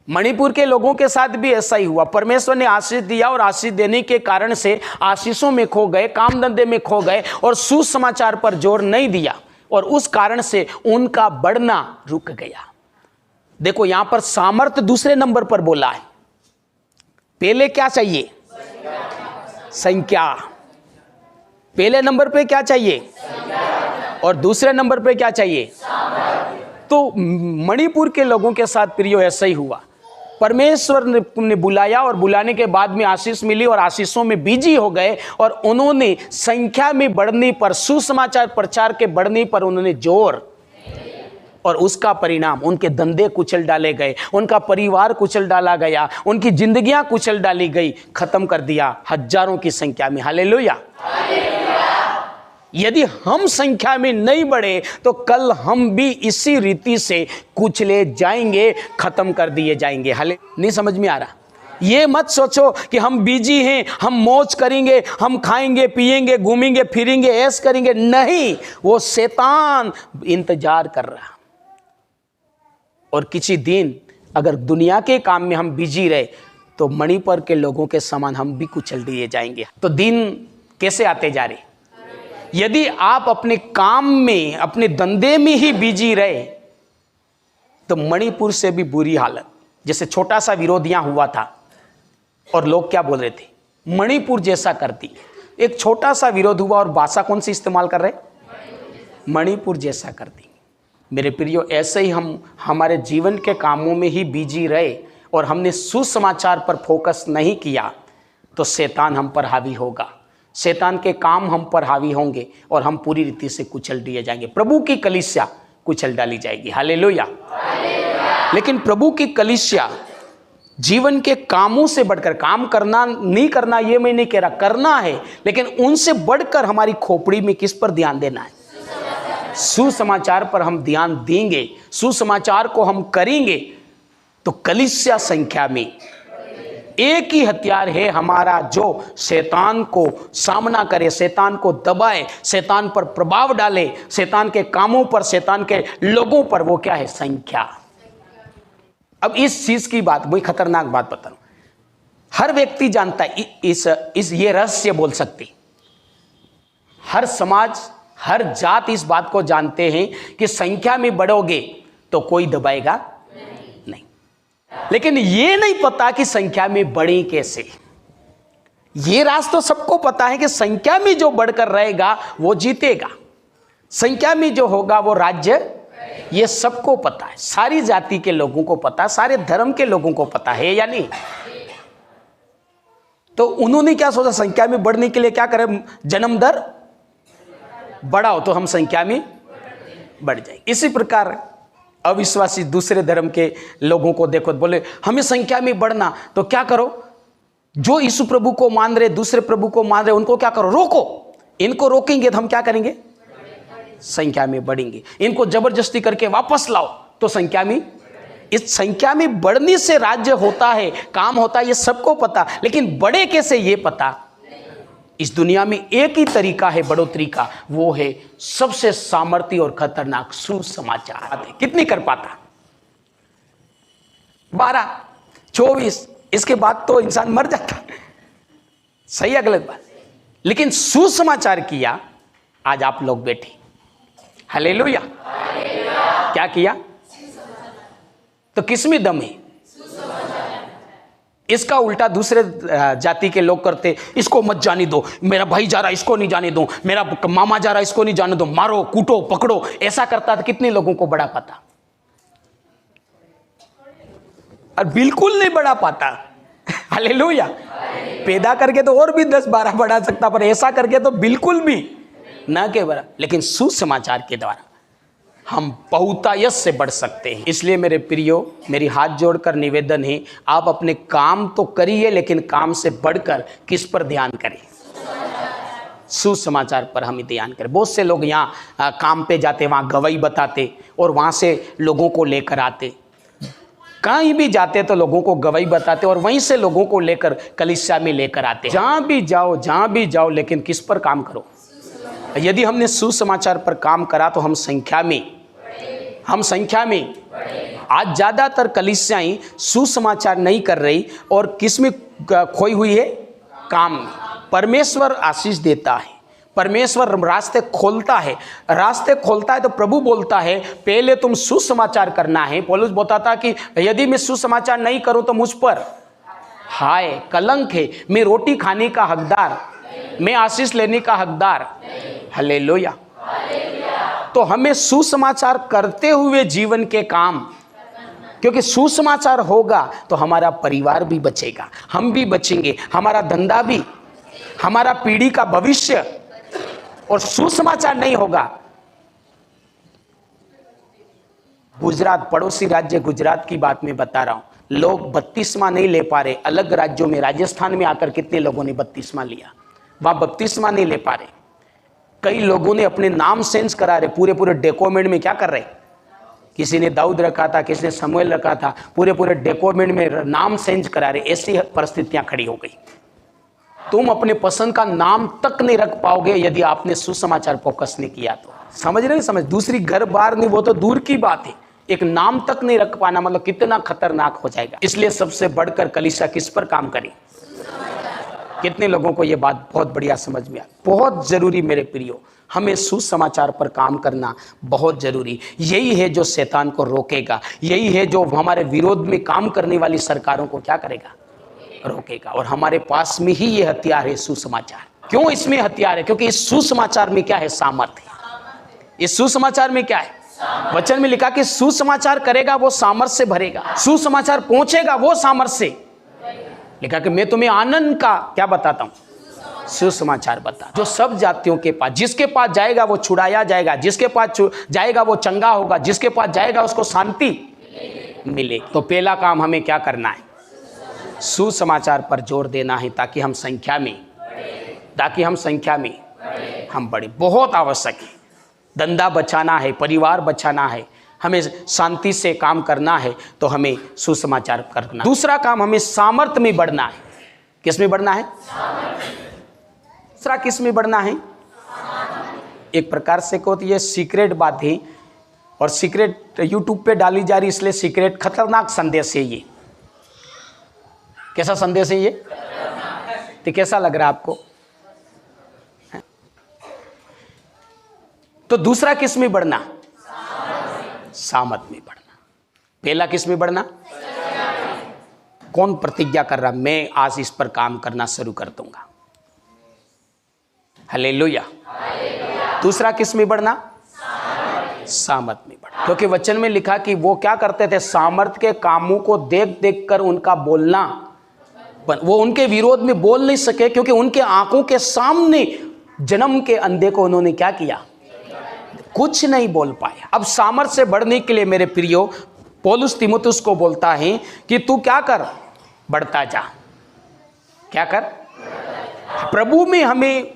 मणिपुर के लोगों के साथ भी ऐसा ही हुआ। परमेश्वर ने आशीष दिया और आशीष देने के कारण से आशीषों में खो गए, काम धंधे में खो गए और सुसमाचार पर जोर नहीं दिया और उस कारण से उनका बढ़ना रुक गया। देखो यहां पर सामर्थ्य दूसरे नंबर पर बोला है। पहले क्या चाहिए? संख्या। पहले नंबर पे क्या चाहिए? और दूसरे नंबर पे क्या चाहिए? तो मणिपुर के लोगों के साथ प्रियो ऐसा ही हुआ। परमेश्वर ने बुलाया और बुलाने के बाद में आशीष मिली और आशीषों में बिजी हो गए और उन्होंने संख्या में बढ़ने पर, सुसमाचार प्रचार के बढ़ने पर उन्होंने जोर, और उसका परिणाम उनके धंधे कुचल डाले गए, उनका परिवार कुचल डाला गया, उनकी जिंदगियां कुचल डाली गई, खत्म कर दिया हजारों की संख्या में। हालेलुया। यदि हम संख्या में नहीं बढ़े तो कल हम भी इसी रीति से कुचले जाएंगे, खत्म कर दिए जाएंगे। हाले नहीं समझ में आ रहा? ये मत सोचो कि हम बिजी हैं, हम मौज करेंगे, हम खाएंगे पिएंगे घूमेंगे फिरेंगे ऐश करेंगे। नहीं, वो शैतान इंतजार कर रहा। और किसी दिन अगर दुनिया के काम में हम बिजी रहे तो मणिपुर के लोगों के समान हम भी कुचल दिए जाएंगे। तो दिन कैसे आते जा रहे? यदि आप अपने काम में, अपने धंधे में ही बिजी रहे तो मणिपुर से भी बुरी हालत। जैसे छोटा सा विरोध यहां हुआ था और लोग क्या बोल रहे थे? मणिपुर जैसा करती। एक छोटा सा विरोध हुआ और भाषा कौन सी इस्तेमाल कर रहे? मणिपुर जैसा करती। मेरे प्रियो, ऐसे ही हम हमारे जीवन के कामों में ही बिजी रहे और हमने सुसमाचार पर फोकस नहीं किया तो शैतान हम पर हावी होगा, शैतान के काम हम पर हावी होंगे और हम पूरी रीति से कुचल दिए जाएंगे। प्रभु की कलीसिया कुचल डाली जाएगी। हालेलुया। लेकिन प्रभु की कलीसिया जीवन के कामों से बढ़कर, काम करना नहीं करना ये मैं नहीं कह रहा, करना है, लेकिन उनसे बढ़कर हमारी खोपड़ी में किस पर ध्यान देना है? सुसमाचार पर हम ध्यान देंगे, सुसमाचार को हम करेंगे तो कलीसिया संख्या में एक ही हथियार है हमारा जो शैतान को सामना करे, शैतान को दबाए, शैतान पर प्रभाव डाले, शैतान के कामों पर, शैतान के लोगों पर। वो क्या है? संख्या। अब इस चीज की बात, वही खतरनाक बात बता रहा हूं। हर व्यक्ति जानता है, इस ये रहस्य बोल सकती। हर समाज, हर जात इस बात को जानते हैं कि संख्या में बढ़ोगे तो कोई दबाएगा नहीं, लेकिन ये नहीं पता कि संख्या में बढ़े कैसे। ये राज तो सबको पता है कि संख्या में जो बढ़कर रहेगा वो जीतेगा, संख्या में जो होगा वो राज्य, ये सबको पता है। सारी जाति के लोगों को पता है, सारे धर्म के लोगों को पता है या नहीं? तो उन्होंने क्या सोचा? संख्या में बढ़ने के लिए क्या करें? जन्म दर बढ़ाओ तो हम संख्या में बढ़ जाए। इसी प्रकार अविश्वासी दूसरे धर्म के लोगों को देखो, बोले हमें संख्या में बढ़ना, तो क्या करो? जो यीशु प्रभु को मान रहे, दूसरे प्रभु को मान रहे, उनको क्या करो? रोको। इनको रोकेंगे तो हम क्या करेंगे? संख्या में बढ़ेंगे। इनको जबरदस्ती करके वापस लाओ तो संख्या में, इस संख्या में बढ़ने से राज्य होता है, काम होता है, ये सबको पता, लेकिन बढ़े कैसे ये पता। इस दुनिया में एक ही तरीका है बढ़ोतरी का, वो है सबसे सामर्थ्य और खतरनाक सुसमाचार। कितनी कर पाता? 12, 24, इसके बाद तो इंसान मर जाता। सही है गलत बात? लेकिन सुसमाचार किया, आज आप लोग बैठे। हालेलुया। क्या किया? तो किसमें दम है? इसका उल्टा दूसरे जाति के लोग करते, इसको मत जाने दो, मेरा भाई जा रहा इसको नहीं जाने दो, मेरा मामा जा रहा इसको नहीं जाने दो, मारो कूटो पकड़ो, ऐसा करता था। कितने लोगों को बढ़ा पाता? और बिल्कुल नहीं बढ़ा पाता। हालेलुया। पैदा करके तो और भी 10-12 बढ़ा सकता, पर ऐसा करके तो बिल्कुल भी ना के बड़ा। लेकिन सुसमाचार के द्वारा हम बहुतायत से बढ़ सकते हैं। इसलिए मेरे प्रियो, मेरी हाथ जोड़कर निवेदन है, आप अपने काम तो करिए, लेकिन काम से बढ़कर किस पर ध्यान करें? सुसमाचार पर हम ध्यान करें। बहुत से लोग यहाँ काम पे जाते, वहाँ गवाही बताते और वहाँ से लोगों को लेकर आते। कहीं भी जाते तो लोगों को गवाही बताते और वहीं से लोगों को लेकर कलीसिया में लेकर आते। जहाँ भी जाओ, लेकिन किस पर काम करो? यदि हमने सुसमाचार पर काम करा तो हम संख्या में आज ज़्यादातर कलीसियाएं सुसमाचार नहीं कर रही और किस में खोई हुई है? काम में। परमेश्वर आशीष देता है, परमेश्वर रास्ते खोलता है, रास्ते खोलता है तो प्रभु बोलता है पहले तुम सुसमाचार करना है। पौलुस बोलता था कि यदि मैं सुसमाचार नहीं करूं तो मुझ पर हाय कलंक है, मैं रोटी खाने का हकदार, मैं आशीष लेने का हकदार। हालेलुया। तो हमें सुसमाचार करते हुए जीवन के काम, क्योंकि सुसमाचार होगा तो हमारा परिवार भी बचेगा, हम भी बचेंगे, हमारा धंधा भी, हमारा पीढ़ी का भविष्य। और सुसमाचार नहीं होगा, गुजरात, पड़ोसी राज्य गुजरात की बात मैं बता रहा हूं, लोग बपतिस्मा नहीं ले पा रहे। अलग राज्यों में, राजस्थान में आकर कितने लोगों ने बपतिस्मा लिया, वहां बपतिस्मा नहीं ले पा रहे। कई लोगों ने अपने नाम चेंज करा रहे, पूरे पूरे डॉक्यूमेंट में क्या कर रहे, किसी ने दाऊद रखा था, किसी ने समूएल रखा था, पूरे पूरे डॉक्यूमेंट में नाम चेंज करा रहे। ऐसी परिस्थितियां खड़ी हो गई। तुम अपने पसंद का नाम तक नहीं रख पाओगे यदि आपने सुसमाचार फोकस नहीं किया तो। समझ रहे, समझ, दूसरी घर बार नहीं, वो तो दूर की बात है, एक नाम तक नहीं रख पाना मतलब कितना खतरनाक हो जाएगा। इसलिए सबसे बढ़कर कलीसिया किस पर काम करे? कितने लोगों को ये बात बहुत बढ़िया समझ में आ? बहुत जरूरी मेरे प्रियो, हमें सुसमाचार पर काम करना बहुत जरूरी। यही है जो शैतान को रोकेगा, यही है जो हमारे विरोध में काम करने वाली सरकारों को क्या करेगा? रोकेगा। और हमारे पास में ही ये हथियार है, सुसमाचार। क्यों इसमें हथियार है? क्योंकि इस सुसमाचार में क्या है? सामर्थ्य। इस सुसमाचार में क्या है? वचन में लिखा कि सुसमाचार करेगा वो सामर्थ्य से भरेगा, सुसमाचार पहुंचेगा वो सामर्थ्य से। लिखा कि मैं तुम्हें आनंद का क्या बताता हूं? सुसमाचार बता, जो सब जातियों के पास, जिसके पास जाएगा वो छुड़ाया जाएगा, जिसके पास जाएगा वो चंगा होगा, जिसके पास जाएगा उसको शांति मिलेगी। तो पहला काम हमें क्या करना है? सुसमाचार पर जोर देना है, ताकि हम संख्या में हम बढ़े। बहुत आवश्यक है। धंधा बचाना है, परिवार बचाना है, हमें शांति से काम करना है, तो हमें सुसमाचार करना। दूसरा काम, हमें सामर्थ्य में बढ़ना है। किस में बढ़ना है? दूसरा किस में बढ़ना है? एक प्रकार से को तो ये सीक्रेट बात है, और सीक्रेट यूट्यूब पे डाली जा रही, इसलिए सीक्रेट खतरनाक संदेश है ये। कैसा संदेश है ये? तो कैसा लग रहा है आपको? तो दूसरा किस में बढ़ना? सामर्थ में बढ़ना। पहला किस में बढ़ना? कौन प्रतिज्ञा कर रहा? मैं आज इस पर काम करना शुरू कर दूंगा। हालेलुया। दूसरा किस में बढ़ना? सामर्थ में बढ़ना। क्योंकि वचन में लिखा कि वो क्या करते थे? सामर्थ के कामों को देख देख कर उनका बोलना, वो उनके विरोध में बोल नहीं सके, क्योंकि उनके आंखों के सामने जन्म के अंधे को उन्होंने क्या किया? कुछ नहीं बोल पाया। अब सामर्थ से बढ़ने के लिए मेरे प्रियो, पौलुस तीमुथियुस को बोलता है कि तू क्या कर? बढ़ता जा। क्या कर? प्रभु में हमें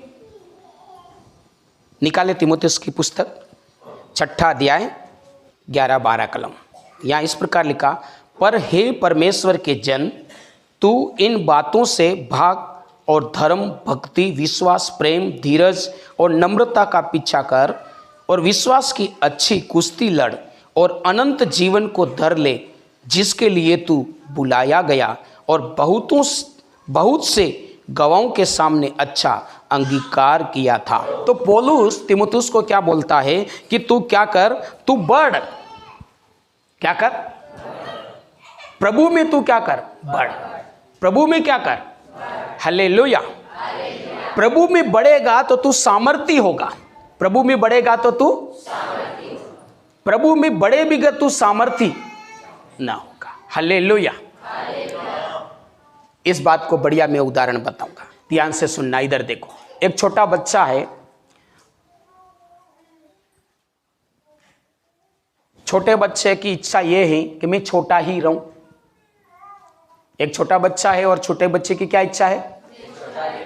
निकाले तीमुथियुस की पुस्तक 6 अध्याय 11-12 कलम। यहाँ इस प्रकार लिखा, पर हे परमेश्वर के जन, तू इन बातों से भाग और धर्म, भक्ति, विश्वास, प्रेम, धीरज और नम्रता का पीछा कर, और विश्वास की अच्छी कुश्ती लड़, और अनंत जीवन को धर ले, जिसके लिए तू बुलाया गया और बहुत से गवाहों के सामने अच्छा अंगीकार किया था। तो पौलुस तीमुथियुस को क्या बोलता है कि तू क्या कर? तू बढ़। क्या कर? प्रभु में तू क्या कर? बढ़। प्रभु में क्या कर? हालेलुया। प्रभु में बढ़ेगा तो तू सामर्थी होगा। प्रभु में बढ़ेगा तो तू, प्रभु में बढ़े बिगर तू सामर्थी ना होगा। हालेलुया। इस बात को बढ़िया मैं उदाहरण बताऊंगा, ध्यान से सुनना। इधर देखो, एक छोटा बच्चा है, छोटे बच्चे की इच्छा यह है कि मैं छोटा ही रहूं। एक छोटा बच्चा है और छोटे बच्चे की क्या इच्छा है?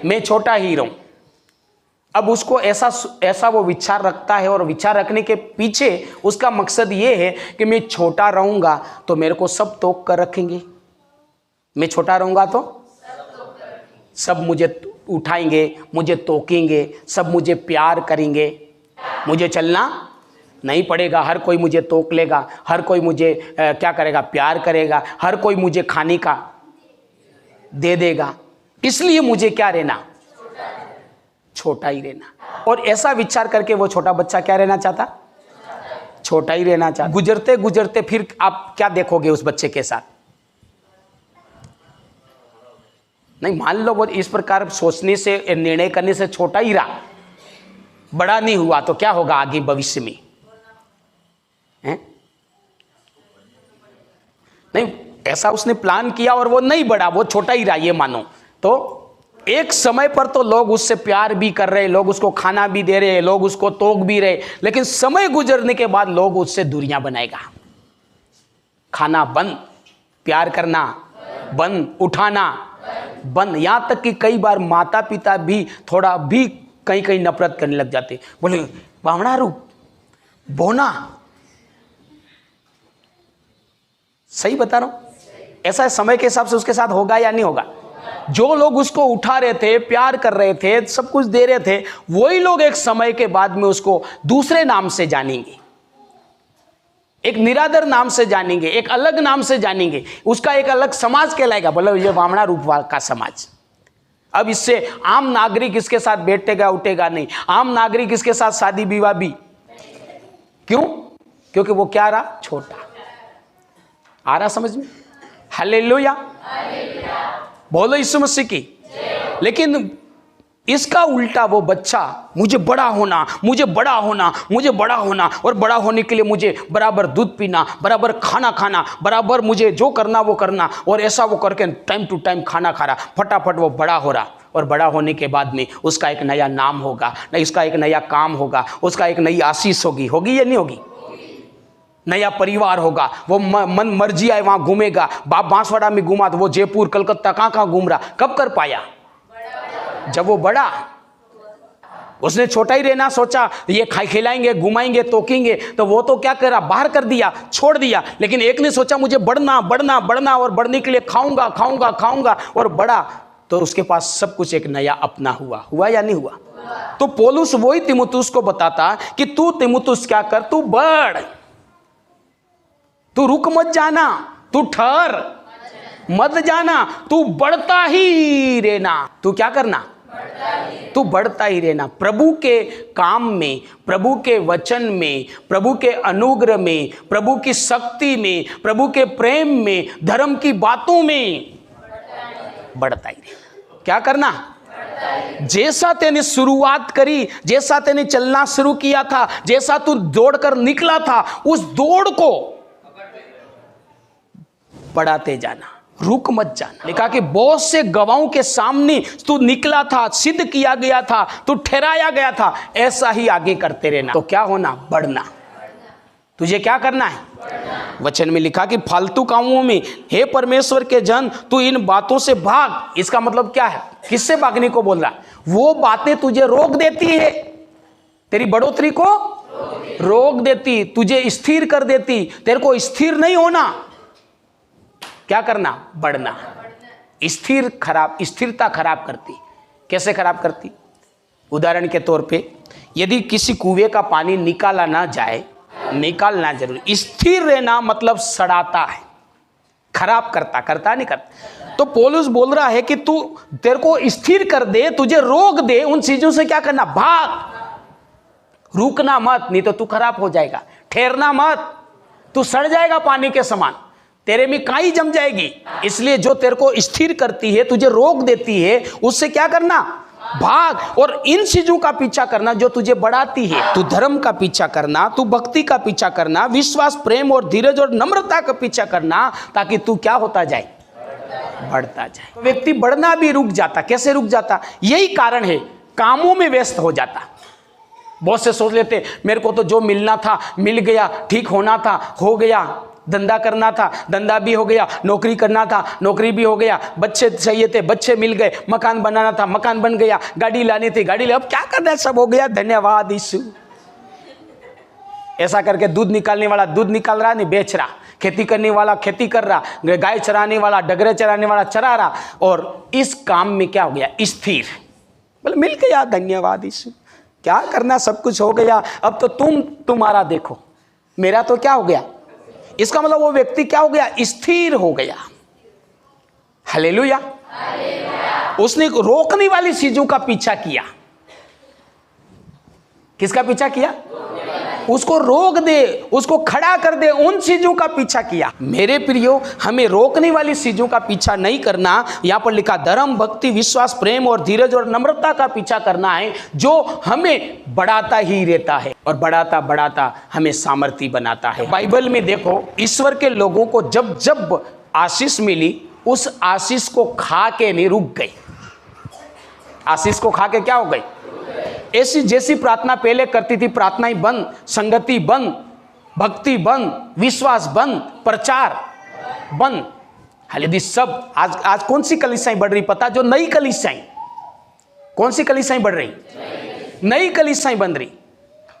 मैं छोटा ही रहूं। अब उसको ऐसा वो विचार रखता है, और विचार रखने के पीछे उसका मकसद ये है कि मैं छोटा रहूंगा तो मेरे को सब तोक कर रखेंगे, मैं छोटा रहूंगा तो सब मुझे उठाएंगे, मुझे तोकेंगे, सब मुझे प्यार करेंगे, मुझे चलना नहीं पढ़ेगा, हर कोई मुझे तोक लेगा, हर कोई मुझे क्या करेगा, प्यार करेगा, हर कोई मुझे खाने का दे देगा, इसलिए मुझे क्या रहना, छोटा ही रहना। और ऐसा विचार करके वो छोटा बच्चा क्या रहना चाहता, छोटा ही रहना चाहता। गुजरते गुजरते फिर आप क्या देखोगे उस बच्चे के साथ? नहीं, मान लो वो इस प्रकार सोचने से, निर्णय करने से छोटा ही रहा, बड़ा नहीं हुआ, तो क्या होगा आगे भविष्य में? हैं? नहीं, ऐसा उसने प्लान किया और वो नहीं बढ़ा, वो छोटा ही रहा, ये मानो। तो एक समय पर तो लोग उससे प्यार भी कर रहे, लोग उसको खाना भी दे रहे, लोग उसको तोक भी रहे, लेकिन समय गुजरने के बाद लोग उससे दूरियां बनाएगा। खाना बंद, प्यार करना बंद, उठाना बंद, यहां तक कि कई बार माता पिता भी थोड़ा भी कहीं कहीं नफरत करने लग जाते, बोले बावड़ा रूप बोना। सही बता रहा हूं? ऐसा समय के हिसाब से उसके साथ होगा या नहीं होगा? जो लोग उसको उठा रहे थे, प्यार कर रहे थे, सब कुछ दे रहे थे, वही लोग एक समय के बाद में उसको दूसरे नाम से जानेंगे, एक निरादर नाम से जानेंगे, एक अलग नाम से जानेंगे, उसका एक अलग समाज कहलाएगा, बोले ये बामणा रूप का समाज। अब इससे आम नागरिक इसके साथ बैठेगा उठेगा नहीं, आम नागरिक इसके साथ शादी विवाह भी। क्यों? क्योंकि वो क्या रहा, छोटा। आ रहा समझ में? हालेलुया, बोलो यीशु मसीह की। लेकिन इसका उल्टा वो बच्चा, मुझे बड़ा होना, मुझे बड़ा होना, मुझे बड़ा होना, और बड़ा होने के लिए मुझे बराबर दूध पीना, बराबर खाना खाना, बराबर मुझे जो करना वो करना, और ऐसा वो करके टाइम टू टाइम खाना खा रहा, फटाफट वो बड़ा हो रहा। और बड़ा होने के बाद में उसका एक नया नाम होगा, उसका एक नया काम होगा, उसका एक नई आशीष होगी, होगी या नहीं होगी? नया परिवार होगा, वो मन मर्जी आए वहां घूमेगा। बाप बांसवाड़ा में घूमा तो वो जयपुर कलकत्ता कहाँ घूम रहा, कब कर पाया? जब वो बड़ा। उसने छोटा ही रहना सोचा, ये खिलाएंगे, घुमाएंगे, तोकेंगे, तो वो तो क्या करा, बाहर कर दिया, छोड़ दिया। लेकिन एक ने सोचा मुझे बढ़ना बढ़ना बढ़ना, और बढ़ने के लिए खाऊंगा खाऊंगा खाऊंगा, और बड़ा, तो उसके पास सब कुछ एक नया अपना हुआ। हुआ या नहीं हुआ? तो पौलुस वही तीमुथियुस को बताता कि तू तीमुथियुस क्या कर, तू बढ़, तू रुक मत जाना, तू ठहर मत जाना, तू बढ़ता ही रहना। तू क्या करना? तू बढ़ता ही रहना। प्रभु के काम में, प्रभु के वचन में, प्रभु के अनुग्रह में, प्रभु की शक्ति में, प्रभु के प्रेम में, धर्म की बातों में बढ़ता ही रहना। क्या करना? जैसा तेने शुरुआत करी, जैसा तेने चलना शुरू किया था, जैसा तू दौड़कर निकला था, उस दौड़ को बढ़ाते जाना, रुक मत जाना। लिखा कि बहुत से गवाहों के सामने तू निकला था, सिद्ध किया गया था, तू ठहराया गया था, ऐसा ही आगे करते रहना। तो क्या होना? बढ़ना। तुझे क्या करना है? वचन में लिखा कि फालतू कामों में हे परमेश्वर के जन तू इन बातों से भाग। इसका मतलब क्या है? किससे भागने को बोल रहा? वो बातें तुझे रोक देती है, तेरी बढ़ोतरी को रोक देती, तुझे स्थिर कर देती। तेरे को स्थिर नहीं होना, क्या करना? बढ़ना। स्थिरता खराब करती। कैसे खराब करती? उदाहरण के तौर पे, यदि किसी कुएं का पानी निकाला ना जाए, निकालना जरूरी। स्थिर रहना मतलब सड़ाता है, खराब करता नहीं करता। तो पौलुस बोल रहा है कि तू, तेरे को स्थिर कर दे, तुझे रोक दे, उन चीजों से क्या करना? भाग। रुकना मत, नहीं तो तू खराब हो जाएगा। ठहरना मत, तू सड़ जाएगा पानी के समान, तेरे में काई जम जाएगी। इसलिए जो तेरे को स्थिर करती है, तुझे रोक देती है, उससे क्या करना? भाग। और इन चीजों का पीछा करना जो तुझे बढ़ाती है। तू धर्म का पीछा करना, तू भक्ति का पीछा करना, विश्वास, प्रेम और धीरज और नम्रता का पीछा करना, ताकि तू क्या होता जाए? बढ़ता जाए। तो व्यक्ति बढ़ना भी रुक जाता। कैसे रुक जाता? यही कारण है, कामों में व्यस्त हो जाता। बहुत से सोच लेते मेरे को तो जो मिलना था मिल गया, ठीक होना था हो गया, धंधा करना था धंधा भी हो गया, नौकरी करना था नौकरी भी हो गया, बच्चे चाहिए थे बच्चे मिल गए, मकान बनाना था मकान बन गया, गाड़ी लानी थी गाड़ी अब क्या करना है, सब हो गया, धन्यवाद यीशु। ऐसा करके दूध निकालने वाला दूध निकाल रहा नहीं बेच रहा, खेती करने वाला खेती कर रहा, गाय चराने वाला डगरे चराने वाला चरा रहा, और इस काम में क्या हो गया? स्थिर। बोले मिल गया धन्यवाद यीशु, क्या करना, सब कुछ हो गया, अब तो तुम्हारा देखो, मेरा तो क्या हो गया। इसका मतलब वो व्यक्ति क्या हो गया, स्थिर हो गया। हालेलुया। उसने रोकने वाली चीजों का पीछा किया। किसका पीछा किया? उसको रोक दे, उसको खड़ा कर दे, उन चीजों का पीछा किया। मेरे प्रियो, हमें रोकने वाली चीजों का पीछा नहीं करना। यहां पर लिखा धर्म, भक्ति, विश्वास, प्रेम और धीरज और नम्रता का पीछा करना है, जो हमें बढ़ाता ही रहता है और बढ़ाता बढ़ाता हमें सामर्थ्य बनाता है। बाइबल में देखो, ईश्वर के लोगों को जब जब आशीष मिली, उस आशीष को खा के नहीं रुक गई। आशीष को खा के क्या हो गई? ऐसी जैसी प्रार्थना पहले करती थी, प्रार्थनाएं बंद, संगति बंद, भक्ति बंद, विश्वास बंद, प्रचार बंद। हालांकि सब आज कौन सी कलीसियाएं बढ़ रही पता? जो नई कलीसियाएं। कौन सी कलीसियाएं बढ़ रही? नई कलीसियाएं बन रही।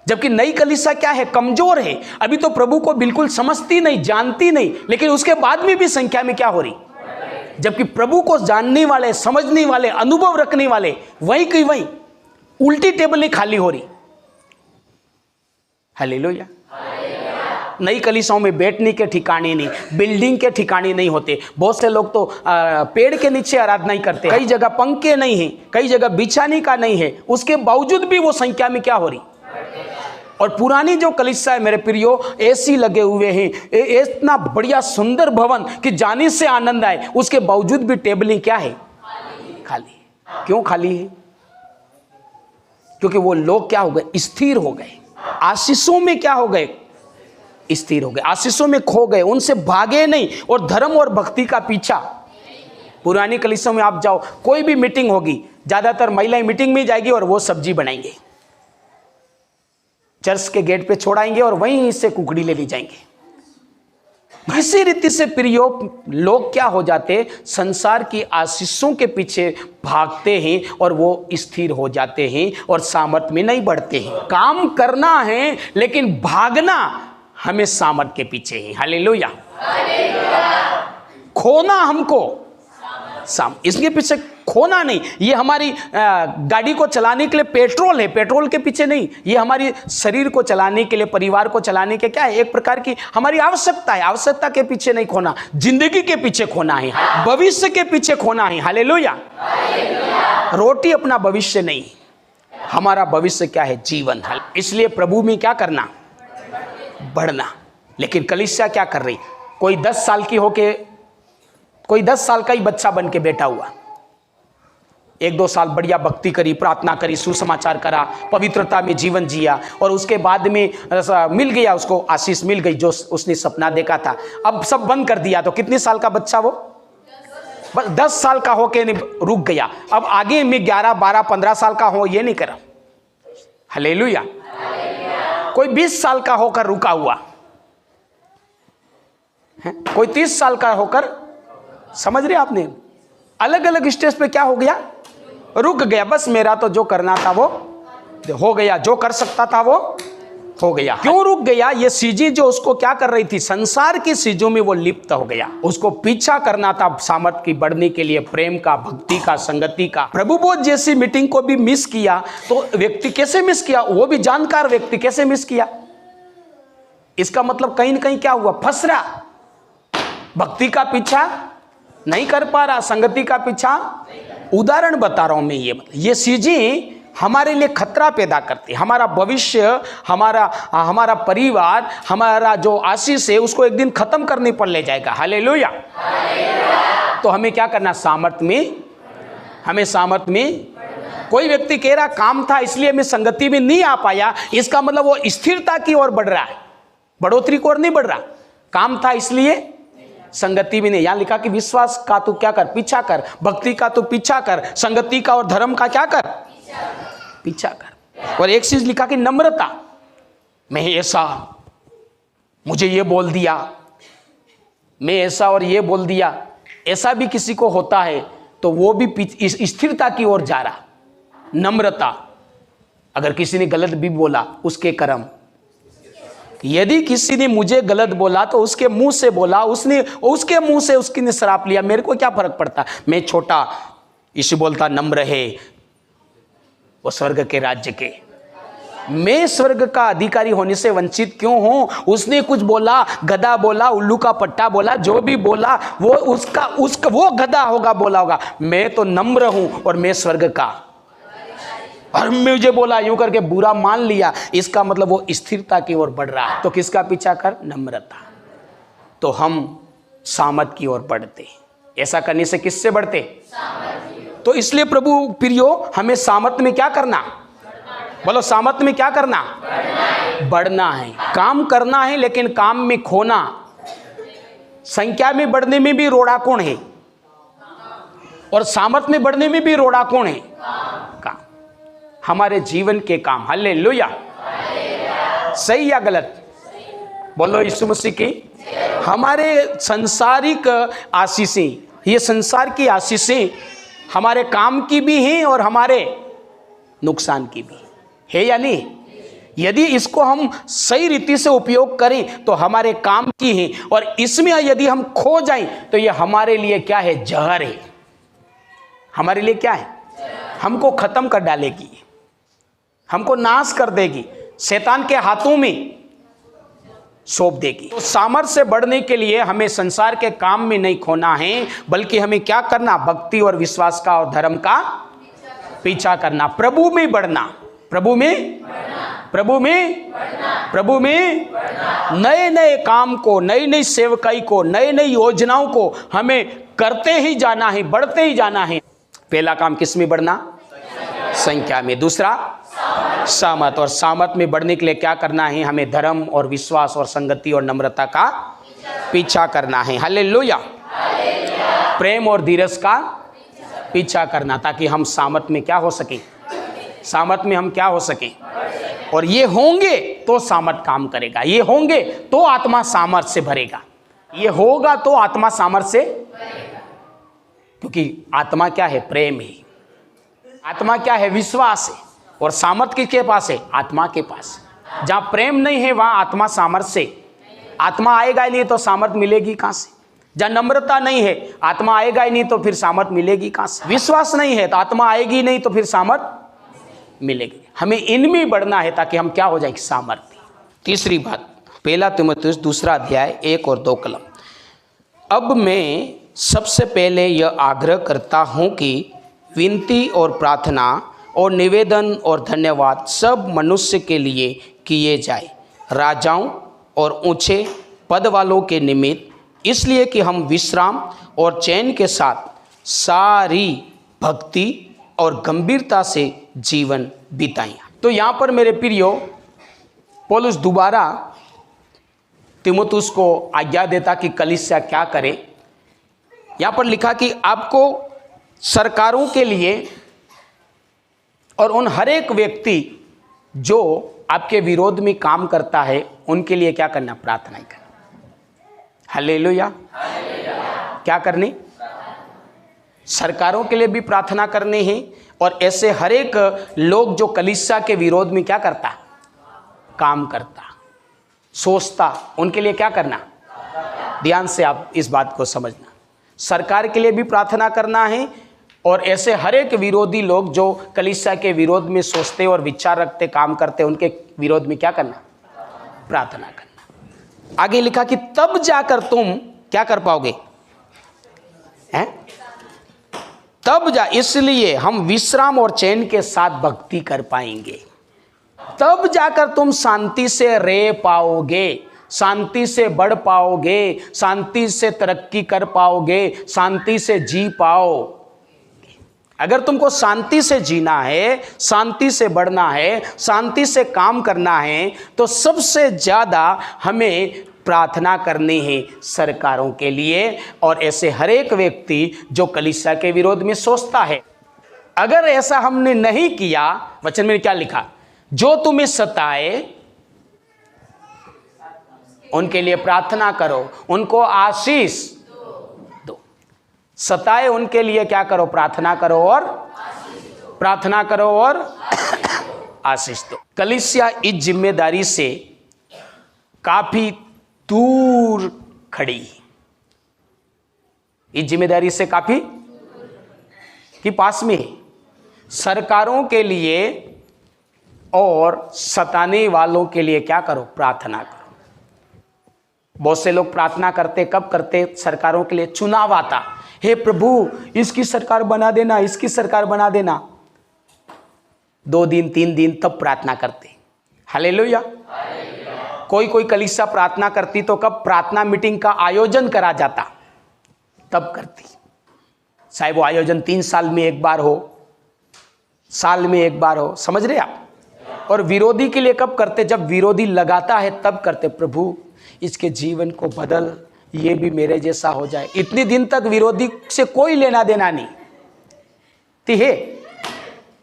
जबकि नई कलीसिया क्या है? कमजोर है, अभी तो प्रभु को बिल्कुल समझती नहीं, जानती नहीं, लेकिन उसके बाद में भी संख्या में क्या हो रही? जबकि प्रभु को जानने वाले, समझने वाले, अनुभव रखने वाले वहीं की वहीं, उल्टी टेबल नहीं खाली हो रही। हालेलुया। नई कलीसियाओं में बैठने के ठिकाने नहीं, बिल्डिंग के ठिकाने नहीं होते। बहुत से लोग तो पेड़ के नीचे आराधना ही करते हैं। कई जगह पंखे नहीं है, कई जगह बिछाने का नहीं है, उसके बावजूद भी वो संख्या में क्या हो रही। और पुरानी जो कलीसिया है मेरे प्रियो, एसी लगे हुए हैं, इतना बढ़िया सुंदर भवन कि जाने से आनंद आए, उसके बावजूद भी टेबलें क्या है? खाली। क्यों खाली है? क्योंकि वो लोग क्या हो गए? स्थिर हो गए। आशीषों में क्या हो गए? स्थिर हो गए। आशीषों में खो गए, उनसे भागे नहीं और धर्म और भक्ति का पीछा। पुरानी कलीसियाओं में आप जाओ, कोई भी मीटिंग होगी, ज्यादातर महिलाएं मीटिंग में जाएगी और वो सब्जी बनाएंगे, चर्च के गेट पे छोड़ाएंगे और वहीं से कुकड़ी ले ली जाएंगे। इसी रीति से प्रियो, लोग क्या हो जाते? संसार की आशीषों के पीछे भागते हैं और वो स्थिर हो जाते हैं और सामर्थ्य में नहीं बढ़ते हैं। काम करना है लेकिन भागना हमें सामर्थ्य के पीछे है। हालेलुया। खोना हमको इसके पीछे खोना नहीं। ये हमारी गाड़ी को चलाने के लिए पेट्रोल है, पेट्रोल के पीछे नहीं। ये हमारी शरीर को चलाने के लिए, परिवार को चलाने के क्या है? एक प्रकार की हमारी आवश्यकता है। आवश्यकता के पीछे नहीं खोना, जिंदगी के पीछे खोना है, भविष्य के पीछे खोना है। हालेलुया। रोटी अपना भविष्य नहीं, हमारा भविष्य क्या है? जीवन है। इसलिए प्रभु में क्या करना? बढ़ना। लेकिन कलीसिया क्या कर रही? कोई 10 साल की होके, कोई 10 साल का ही बच्चा बन के बैठा हुआ, 1-2 साल बढ़िया भक्ति करी, प्रार्थना करी, सुसमाचार करा, पवित्रता में जीवन जिया और उसके बाद में मिल गया, उसको आशीष मिल गई जो उसने सपना देखा था। अब सब बंद कर दिया तो कितने साल का बच्चा वो? बस 10 साल का होके रुक गया। अब आगे में 11, 12, 15 साल का हो, ये नहीं करा। हालेलुया। कोई 20 साल का होकर रुका हुआ है, कोई 30 साल का होकर, समझ रहे आपने? अलग अलग स्टेज पे क्या हो गया? रुक गया। बस मेरा तो जो करना था वो हो गया, जो कर सकता था वो हो गया। क्यों रुक गया? ये चीजें जो उसको क्या कर रही थी? संसार की चीजों में वो लिप्त हो गया। उसको पीछा करना था सामर्थ्य की बढ़ने के लिए, प्रेम का, भक्ति का, संगति का। प्रभु बोध जैसी मीटिंग को भी मिस किया तो व्यक्ति कैसे मिस किया? वो भी जानकार व्यक्ति कैसे मिस किया? इसका मतलब कहीं ना कहीं क्या हुआ? फंस रहा, भक्ति का पीछा नहीं कर पा रहा, संगति का पीछा। उदाहरण बता रहा हूं मैं। ये चीजें हमारे लिए खतरा पैदा करती है। हमारा भविष्य, हमारा परिवार, हमारा जो आशीष है, उसको एक दिन खत्म करने पर ले जाएगा। हालेलुया। तो हमें क्या करना? सामर्थ्य में, हमें सामर्थ्य में। कोई व्यक्ति कह रहा काम था इसलिए मैं संगति में नहीं आ पाया, इसका मतलब वो स्थिरता की ओर बढ़ रहा है, बढ़ोतरी की ओर नहीं बढ़ रहा। काम था इसलिए संगति भी नहीं। यहां लिखा कि विश्वास का तू क्या कर? पीछा कर। भक्ति का तू पीछा कर। संगति का और धर्म का क्या कर? पीछा कर। और एक चीज लिखा कि नम्रता। मैं ऐसा, मुझे ये बोल दिया, मैं ऐसा और ये बोल दिया, ऐसा भी किसी को होता है तो वो भी स्थिरता की ओर जा रहा। नम्रता। अगर किसी ने गलत भी बोला, उसके कर्म। यदि किसी ने मुझे गलत बोला तो उसके मुंह से बोला, उसके मुंह से उसने शराप लिया, मेरे को क्या फर्क पड़ता? मैं छोटा, यीशु बोलता नम्र है वो स्वर्ग के राज्य के मैं स्वर्ग का अधिकारी होने से वंचित क्यों हूं? उसने कुछ बोला, गधा बोला, उल्लू का पट्टा बोला, जो भी बोला वो उसका वो गधा होगा, बोला होगा। मैं तो नम्र हूं और मैं स्वर्ग का, और मुझे बोला यूं करके बुरा मान लिया, इसका मतलब वो स्थिरता की ओर बढ़ रहा है। तो किसका पीछा कर? नम्रता। तो हम सामत की ओर बढ़ते। ऐसा करने से किससे बढ़ते? तो इसलिए प्रभु प्रियो, हमें सामत में क्या करना? बोलो, सामत में क्या करना? बढ़ना है। काम करना है, लेकिन काम में खोना। संख्या में बढ़ने में भी रोड़ा कौन है? और सामत में बढ़ने में भी रोड़ा कौन है? काम। हमारे जीवन के काम। हालेलुया। सही या गलत? बोलो यीशु मसीह की। हमारे सांसारिक आशीषें, ये संसार की आशीषें हमारे काम की भी हैं और हमारे नुकसान की भी है या नहीं? यदि इसको हम सही रीति से उपयोग करें तो हमारे काम की है, और इसमें यदि हम खो जाएं तो ये हमारे लिए क्या है? जहर है। हमारे लिए क्या है? हमको खत्म कर डालेगी, हमको नाश कर देगी, शैतान के हाथों में सौंप देगी। तो सामर्थ्य से बढ़ने के लिए हमें संसार के काम में नहीं खोना है, बल्कि हमें क्या करना? भक्ति और विश्वास का और धर्म का पीछा करना। प्रभु में बढ़ना। प्रभु में नए नए काम को, नई नई सेवकाई को, नई नई योजनाओं को हमें करते ही जाना है, बढ़ते ही जाना है। पहला काम किस में बढ़ना? संख्या में। दूसरा सामत, और सामत में बढ़ने के लिए क्या करना है? हमें धर्म और विश्वास और संगति और नम्रता का पीछा करना है। हालेलुया। प्रेम और धीरज का पीछा करना, ताकि हम सामत में क्या हो सके? सामत में हम क्या हो सके? और ये होंगे तो सामत काम करेगा, ये होंगे तो आत्मा सामर्थ से भरेगा, ये होगा तो आत्मा सामर्थ से, क्योंकि आत्मा क्या है? प्रेम है। आत्मा क्या है? विश्वास है। और सामर्थ किसके पास है? आत्मा के पास। जहां प्रेम नहीं है वहां आत्मा सामर्थ से, आत्मा आएगा ही नहीं तो सामर्थ मिलेगी कहां से? जहां नम्रता नहीं है आत्मा आएगा ही नहीं तो फिर सामर्थ मिलेगी कहां से? विश्वास नहीं है तो आत्मा आएगी नहीं तो फिर सामर्थ मिलेगी। हमें इनमें बढ़ना है ताकि हम क्या हो जाए? सामर्थ्य। तीसरी बात, पहला तीमुथियुस 2 अध्याय 1 और 2 कलम। अब मैं सबसे पहले यह आग्रह करता हूं कि विनती और प्रार्थना और निवेदन और धन्यवाद सब मनुष्य के लिए किए जाए, राजाओं और ऊंचे पद वालों के निमित्त, इसलिए कि हम विश्राम और चैन के साथ सारी भक्ति और गंभीरता से जीवन बिताएं। तो यहाँ पर मेरे प्रियो, पौलुस दोबारा तीमुथियुस को आज्ञा देता कि कलीसिया क्या करे। यहाँ पर लिखा कि आपको सरकारों के लिए और उन हर एक व्यक्ति जो आपके विरोध में काम करता है उनके लिए क्या करना? प्रार्थना करना। हालेलुया। क्या करनी? सरकारों के लिए भी प्रार्थना करनी है, और ऐसे हर एक लोग जो कलीसिया के विरोध में क्या करता? काम करता, सोचता, उनके लिए क्या करना? ध्यान से आप इस बात को समझना। सरकार के लिए भी प्रार्थना करना है, और ऐसे हर एक विरोधी लोग जो कलीसिया के विरोध में सोचते और विचार रखते, काम करते, उनके विरोध में क्या करना? प्रार्थना करना। आगे लिखा कि तब जाकर तुम क्या कर पाओगे? हैं? तब इसलिए हम विश्राम और चैन के साथ भक्ति कर पाएंगे। तब जाकर तुम शांति से रह पाओगे, शांति से बढ़ पाओगे, शांति से तरक्की कर पाओगे, शांति से जी पाओ। अगर तुमको शांति से जीना है, शांति से बढ़ना है, शांति से काम करना है, तो सबसे ज़्यादा हमें प्रार्थना करनी है सरकारों के लिए और ऐसे हर एक व्यक्ति जो कलीसिया के विरोध में सोचता है। अगर ऐसा हमने नहीं किया, वचन में क्या लिखा? जो तुम्हें सताए उनके लिए प्रार्थना करो, उनको आशीष दो। सताए उनके लिए क्या करो? प्रार्थना करो और प्रार्थना करो और आशीष दो। कलीसिया इस जिम्मेदारी से काफी दूर खड़ी, इस जिम्मेदारी से काफी कि पास में है। सरकारों के लिए और सताने वालों के लिए क्या करो? प्रार्थना करो। बहुत से लोग प्रार्थना करते, कब करते? सरकारों के लिए चुनाव आता, हे प्रभु इसकी सरकार बना देना, इसकी सरकार बना देना। 2 दिन 3 दिन तब प्रार्थना करते। हालेलुया। कोई कलीसिया प्रार्थना करती तो कब? प्रार्थना मीटिंग का आयोजन करा जाता तब करती। चाहे वो आयोजन 3 साल में एक बार हो, साल में एक बार हो, समझ रहे आप? और विरोधी के लिए कब करते? जब विरोधी लगाता है तब करते, प्रभु इसके जीवन को बदल, ये भी मेरे जैसा हो जाए। इतने दिन तक विरोधी से कोई लेना देना नहीं थी है।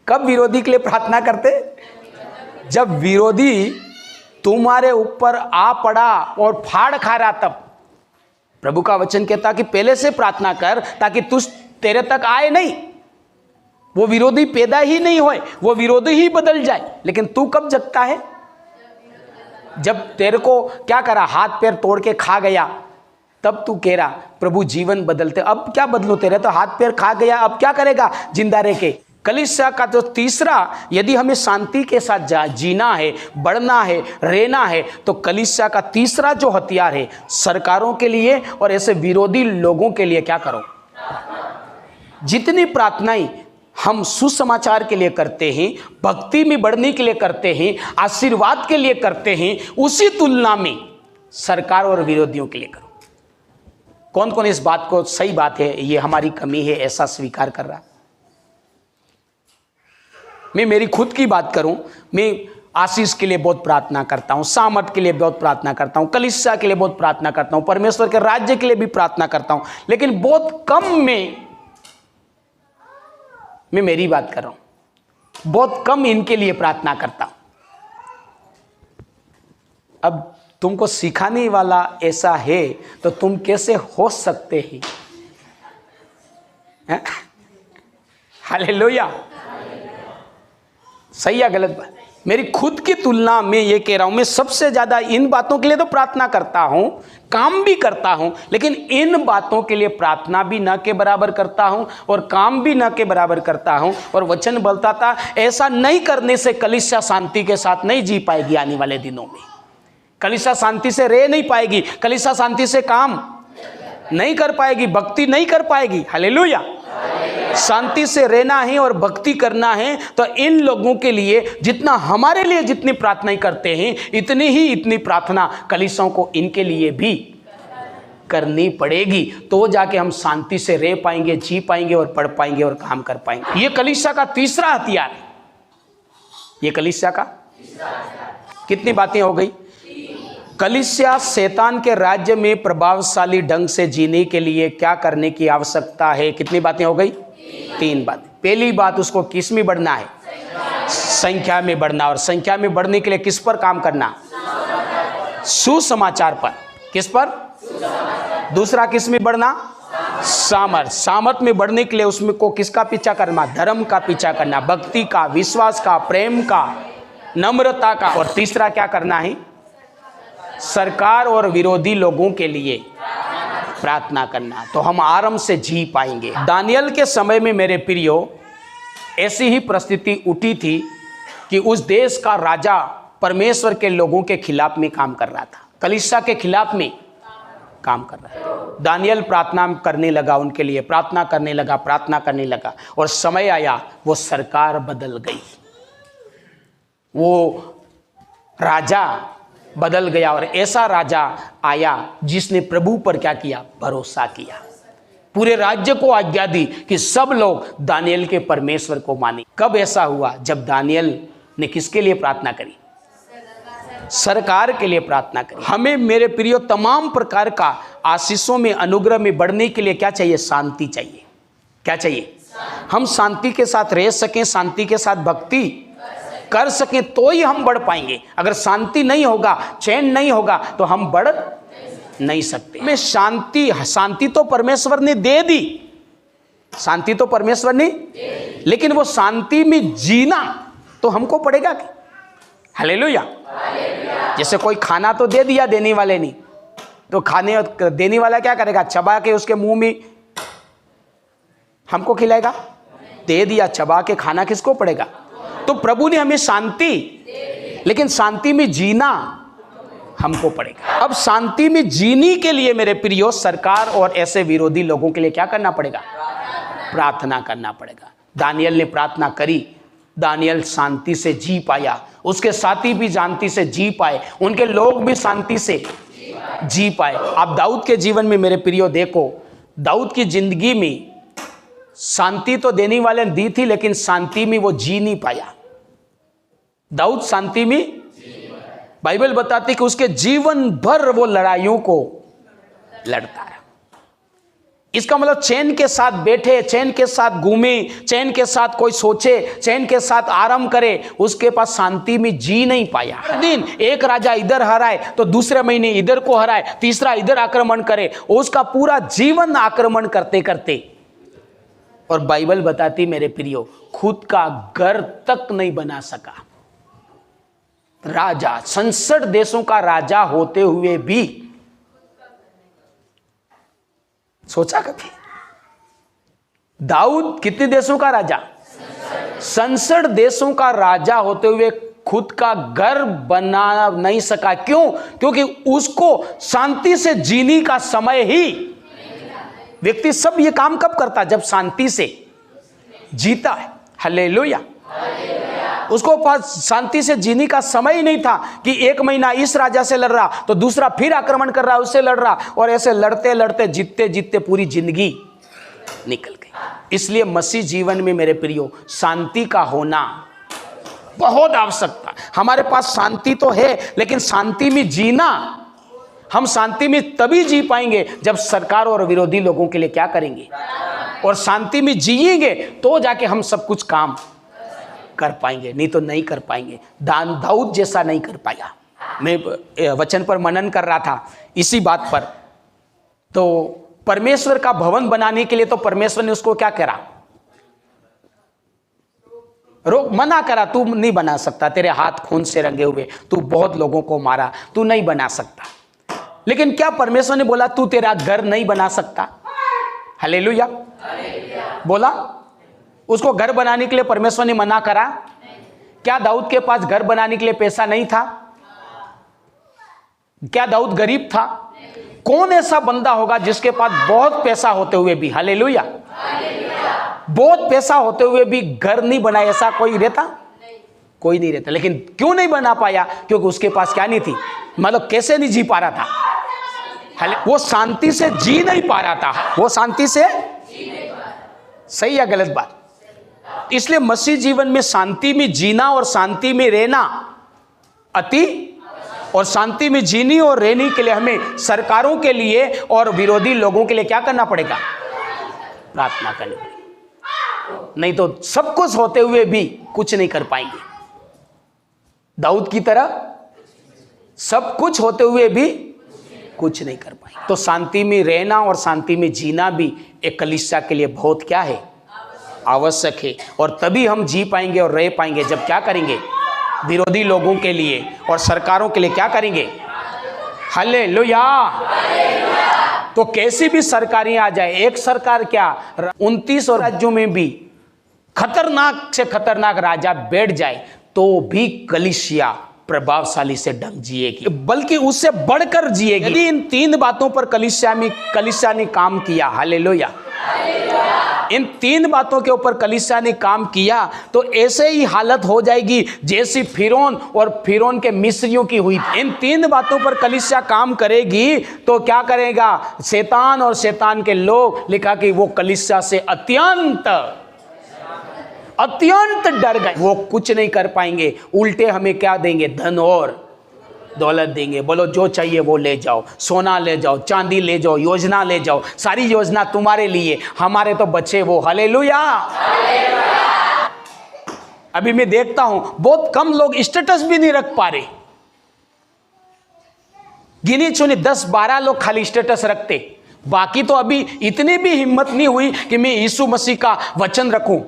कब विरोधी के लिए प्रार्थना करते? जब विरोधी तुम्हारे ऊपर आ पड़ा और फाड़ खा रहा तब। प्रभु का वचन कहता कि पहले से प्रार्थना कर ताकि तेरे तक आए नहीं, वो विरोधी पैदा ही नहीं होए, वो विरोधी ही बदल जाए। लेकिन तू कब जगता है? जब तेरे को क्या करा? हाथ पैर तोड़ के खा गया, तब तू कह रहा प्रभु जीवन बदलते। अब क्या बदलूं? तेरे तो हाथ पैर खा गया, अब क्या करेगा जिंदा रह के? कलीसिया का जो तीसरा, यदि हमें शांति के साथ जीना है, बढ़ना है, रहना है, तो कलीसिया का तीसरा जो हथियार है सरकारों के लिए और ऐसे विरोधी लोगों के लिए क्या करो? जितनी प्रार्थनाएं हम सुसमाचार के लिए करते हैं, भक्ति में बढ़ने के लिए करते हैं, आशीर्वाद के लिए करते हैं, उसी तुलना में सरकार और विरोधियों के लिए करो। कौन कौन इस बात को सही बात है, ये हमारी कमी है, ऐसा स्वीकार कर रहा? मैं मेरी खुद की बात करूं, मैं आशीष के लिए बहुत प्रार्थना करता हूं, सामर्थ के लिए बहुत प्रार्थना करता हूं, कलीसिया के लिए बहुत प्रार्थना करता हूं, परमेश्वर के राज्य के लिए भी प्रार्थना करता हूं, लेकिन बहुत कम में, मैं मेरी बात कर रहा हूं, बहुत कम इनके लिए प्रार्थना करता हूं। अब तुमको सिखाने वाला ऐसा है तो तुम कैसे हो सकते हैं? हालेलुया। सही या गलत बात? मेरी खुद की तुलना में ये कह रहा हूं, मैं सबसे ज्यादा इन बातों के लिए तो प्रार्थना करता हूं, काम भी करता हूं, लेकिन इन बातों के लिए प्रार्थना भी न के बराबर करता हूं और काम भी न के बराबर करता हूं। और वचन बोलता था ऐसा नहीं करने से कलीसिया शांति के साथ नहीं जी पाएगी। आने वाले दिनों में कलीसिया शांति से रह नहीं पाएगी, कलीसिया शांति से काम नहीं कर पाएगी, भक्ति नहीं कर पाएगी। हालेलुया। शांति से रहना है और भक्ति करना है तो इन लोगों के लिए जितना हमारे लिए जितनी प्रार्थनाएं करते हैं, इतनी प्रार्थना कलीसियाओं को इनके लिए भी करनी पड़ेगी। तो जाके हम शांति से रह पाएंगे, जी पाएंगे और पढ़ पाएंगे और काम कर पाएंगे। ये कलीसिया का तीसरा हथियार है। ये कलीसिया का कितनी बातें हो गई? कलीसिया शैतान के राज्य में प्रभावशाली ढंग से जीने के लिए क्या करने की आवश्यकता है? कितनी बातें हो गई? 3 बातें। पहली बात, उसको किस में बढ़ना है? संख्या में बढ़ना। और संख्या में बढ़ने के लिए किस पर काम करना? सुसमाचार पर। किस पर? दूसरा किस में बढ़ना? सामर्थ। सामर्थ में बढ़ने के लिए उसमें को किसका पीछा करना? धर्म का पीछा करना, भक्ति का, विश्वास का, प्रेम का, नम्रता का। और तीसरा क्या करना है? सरकार और विरोधी लोगों के लिए प्रार्थना करना। तो हम आराम से जी पाएंगे। दानियल के समय में मेरे प्रियो ऐसी ही परिस्थिति उठी थी कि उस देश का राजा परमेश्वर के लोगों के खिलाफ में काम कर रहा था, कलीसिया के खिलाफ में काम कर रहा था। दानियल प्रार्थना करने लगा, उनके लिए प्रार्थना करने लगा और समय आया वो सरकार बदल गई, वो राजा बदल गया और ऐसा राजा आया जिसने प्रभु पर क्या किया? भरोसा किया। पूरे राज्य को आज्ञा दी कि सब लोग दानियल के परमेश्वर को माने। कब ऐसा हुआ? जब दानियल ने किसके लिए प्रार्थना करी? सरकार के लिए प्रार्थना करी। हमें मेरे प्रियो तमाम प्रकार का आशीषों में, अनुग्रह में बढ़ने के लिए क्या चाहिए? शांति चाहिए। क्या चाहिए? हम शांति के साथ रह सकें, शांति के साथ भक्ति कर सकें तो ही हम बढ़ पाएंगे। अगर शांति नहीं होगा, चैन नहीं होगा तो हम बढ़ नहीं सकते। मैं शांति तो परमेश्वर ने दे दी, शांति तो परमेश्वर ने, लेकिन वो शांति में जीना तो हमको पड़ेगा कि? हालेलुया। जैसे कोई खाना तो दे दिया देने वाले ने, तो खाने देने वाला क्या करेगा? चबा के उसके मुंह में हमको खिलाएगा? दे दिया, चबा के खाना किसको पड़ेगा? तो प्रभु ने हमें शांति लेकिन शांति में जीना हमको पड़ेगा। अब शांति में जीने के लिए मेरे प्रियो सरकार और ऐसे विरोधी लोगों के लिए क्या करना पड़ेगा? प्रार्थना करना पड़ेगा। दानियल ने प्रार्थना करी, दानियल शांति से जी पाया, उसके साथी भी शांति से जी पाए, उनके लोग भी शांति से जी पाए। आप दाऊद के जीवन में मेरे प्रियो देखो, दाऊद की जिंदगी में शांति तो देने वाले ने दी थी, लेकिन शांति में वो जी नहीं पाया। दाऊद शांति में, बाइबल बताती कि उसके जीवन भर वो लड़ाइयों को लड़ता रहा। इसका मतलब चैन के साथ बैठे, चैन के साथ घूमे, चैन के साथ कोई सोचे, चैन के साथ आराम करे, उसके पास शांति में जी नहीं पाया। हर दिन एक राजा इधर हराए तो दूसरे महीने इधर को हराए, तीसरा इधर आक्रमण करे, उसका पूरा जीवन आक्रमण करते करते, और बाइबल बताती मेरे प्रियो खुद का घर तक नहीं बना सका। राजा, 67 देशों का राजा होते हुए भी, सोचा कभी? दाऊद कितने देशों का राजा? 67 देशों का राजा होते हुए खुद का घर बना नहीं सका। क्यों? क्योंकि उसको शांति से जीने का समय ही, व्यक्ति सब ये काम कब करता? जब शांति से जीता है। हालेलुया। उसको पास शांति से जीने का समय ही नहीं था कि एक महीना इस राजा से लड़ रहा तो दूसरा फिर आक्रमण कर रहा, उससे लड़ रहा, और ऐसे लड़ते लड़ते जीतते जीतते पूरी जिंदगी निकल गई। इसलिए मसीह जीवन में मेरे प्रियो शांति का होना बहुत आवश्यकता। हमारे पास शांति तो है, लेकिन शांति में जीना, हम शांति में तभी जी पाएंगे जब सरकार और विरोधी लोगों के लिए क्या करेंगे, और शांति में जिएंगे तो जाके हम सब कुछ काम कर पाएंगे, नहीं तो नहीं कर पाएंगे। दाऊद जैसा नहीं कर पाया। मैं वचन पर मनन कर रहा था इसी बात पर, तो परमेश्वर का भवन बनाने के लिए तो परमेश्वर ने उसको क्या करा? मना करा, तू नहीं बना सकता, तेरे हाथ खून से रंगे हुए, तू बहुत लोगों को मारा, तू नहीं बना सकता। लेकिन क्या परमेश्वर ने बोला तू तेरा घर नहीं बना सकता? हालेलुया। बोला? उसको घर बनाने के लिए परमेश्वर ने मना करा? क्या दाऊद के पास घर बनाने के लिए पैसा नहीं था? क्या दाऊद गरीब था? कौन ऐसा बंदा होगा जिसके पास बहुत पैसा होते हुए भी, हालेलुया, बहुत पैसा होते हुए भी घर नहीं बनाए? ऐसा कोई रहता? कोई नहीं रहता। लेकिन क्यों नहीं बना पाया? क्योंकि उसके पास क्या नहीं थी, मतलब कैसे नहीं जी पा रहा था? वो शांति से जी नहीं पा रहा था। वो शांति से, सही या गलत बात? इसलिए मसीह जीवन में शांति में जीना और शांति में रहना अति, और शांति में जीने और रहने के लिए हमें सरकारों के लिए और विरोधी लोगों के लिए क्या करना पड़ेगा? प्रार्थना करनी पड़ेगी। नहीं तो सब कुछ होते हुए भी कुछ नहीं कर पाएंगे। दाऊद की तरह सब कुछ होते हुए भी कुछ नहीं कर पाएंगे। तो शांति में रहना और शांति में जीना भी एक कलीसिया के लिए बहुत क्या है? आवश्यक है। और तभी हम जी पाएंगे और रह पाएंगे जब क्या करेंगे? विरोधी लोगों के लिए और सरकारों के लिए क्या करेंगे? हालेलुया। तो कैसी भी सरकारें आ जाए, एक सरकार क्या 29 राज्यों में भी खतरनाक से खतरनाक राजा बैठ जाए तो भी कलीसिया प्रभावशाली से ढंग जिएगी, बल्कि उससे बढ़कर जिएगी। यदि इन 3 बातों पर कलीसिया ने काम किया, हालेलुया, इन 3 बातों के ऊपर कलीसिया ने काम किया तो ऐसे ही हालत हो जाएगी जैसी फिरौन और फिरौन के मिस्रियों की हुई। इन 3 बातों पर कलीसिया काम करेगी तो क्या करेगा? शैतान और शैतान के लोग, लिखा कि वो कलीसिया से अत्यंत डर गए। वो कुछ नहीं कर पाएंगे, उल्टे हमें क्या देंगे? धन और दौलत देंगे। बोलो जो चाहिए वो ले जाओ, सोना ले जाओ, चांदी ले जाओ, योजना ले जाओ, सारी योजना तुम्हारे लिए, हमारे तो बच्चे वो। हालेलुया। अभी मैं देखता हूं बहुत कम लोग स्टेटस भी नहीं रख पा रहे। गिने चुने 10-12 लोग खाली स्टेटस रखते, बाकी तो अभी इतनी भी हिम्मत नहीं हुई कि मैं यीशु मसीह का वचन रखूं।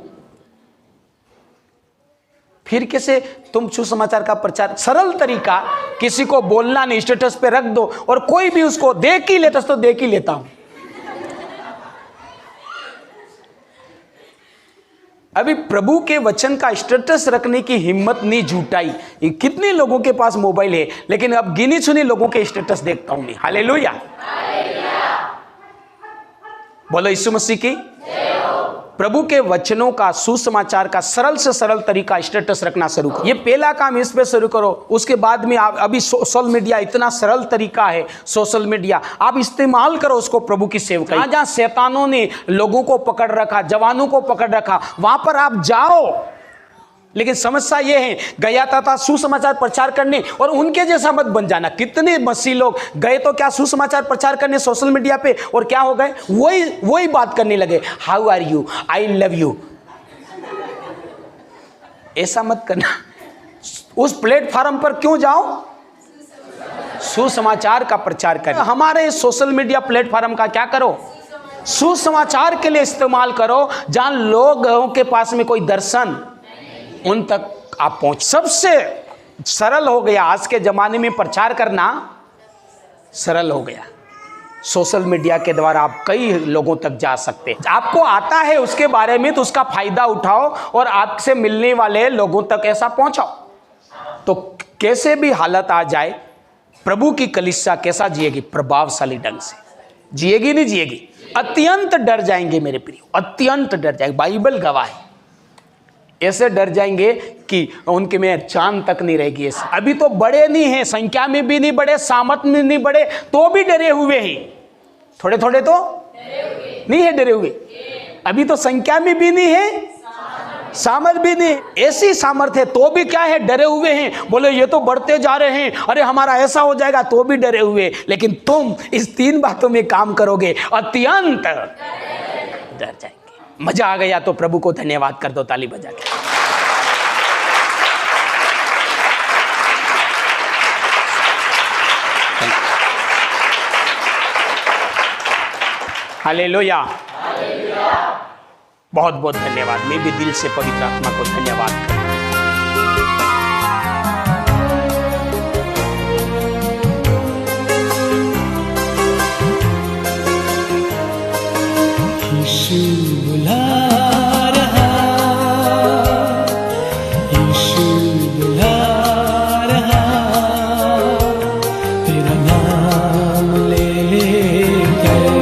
फिर कैसे तुम सुसमाचार का प्रचार? सरल तरीका, किसी को बोलना नहीं, स्टेटस पे रख दो और कोई भी उसको देख ही लेता तो देख ही लेता हूं। अभी प्रभु के वचन का स्टेटस रखने की हिम्मत नहीं जुटाई। कितने लोगों के पास मोबाइल है, लेकिन अब गिनी चुनी लोगों के स्टेटस देखता हूं मैं। हालेलुया, बोलो यीशु मसीह की। प्रभु के वचनों का, सुसमाचार का सरल से सरल तरीका स्टेटस रखना शुरू करो। ये पहला काम इस पे शुरू करो। उसके बाद में आप, अभी सोशल मीडिया इतना सरल तरीका है, सोशल मीडिया आप इस्तेमाल करो उसको प्रभु की सेवकाई। जहां जहां शैतानों ने लोगों को पकड़ रखा, जवानों को पकड़ रखा, वहां पर आप जाओ। लेकिन समस्या ये है, गया था सुसमाचार प्रचार करने और उनके जैसा मत बन जाना। कितने मसीह लोग गए तो क्या सुसमाचार प्रचार करने सोशल मीडिया पे, और क्या हो गए, वही बात करने लगे, how are you, I love you. ऐसा मत करना। उस प्लेटफॉर्म पर क्यों जाओ, सुसमाचार का प्रचार करें। हमारे सोशल मीडिया प्लेटफॉर्म का क्या करो, सुसमाचार के लिए इस्तेमाल करो। जहां लोगों के पास में कोई दर्शन, उन तक आप पहुंच। सबसे सरल हो गया आज के जमाने में प्रचार करना, सरल हो गया। सोशल मीडिया के द्वारा आप कई लोगों तक जा सकते हैं। आपको आता है उसके बारे में तो उसका फायदा उठाओ और आपसे मिलने वाले लोगों तक ऐसा पहुंचाओ। तो कैसे भी हालत आ जाए, प्रभु की कलीसिया कैसा जिएगी, प्रभावशाली ढंग से जिएगी। नहीं जिएगी, अत्यंत डर जाएंगे मेरे प्रियो, अत्यंत डर जाएंगे। बाइबल गवाह है, ऐसे डर जाएंगे कि उनके में जान तक नहीं रहेगी। ऐसे अभी तो बड़े नहीं हैं, संख्या में भी नहीं बड़े, सामर्थ में नहीं बड़े, तो भी डरे हुए हैं। थोड़े थोड़े तो नहीं है डरे हुए, अभी तो संख्या में भी नहीं है, सामर्थ भी नहीं। ऐसी सामर्थ है तो भी क्या है, डरे हुए हैं। बोले ये तो बढ़ते जा रहे हैं, अरे हमारा ऐसा हो जाएगा, तो भी डरे हुए। लेकिन तुम इस 3 बातों में काम करोगे, अत्यंत डर जाएंगे। मजा आ गया तो प्रभु को धन्यवाद कर दो, ताली बजा के। हालेलुया, बहुत बहुत धन्यवाद। मैं भी दिल से पवित्र आत्मा को धन्यवाद करता हूं। यीशु बुला रहा, यीशु बुला रहा, तेरा नाम ले लेकर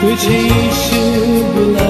तुझे यीशु बुला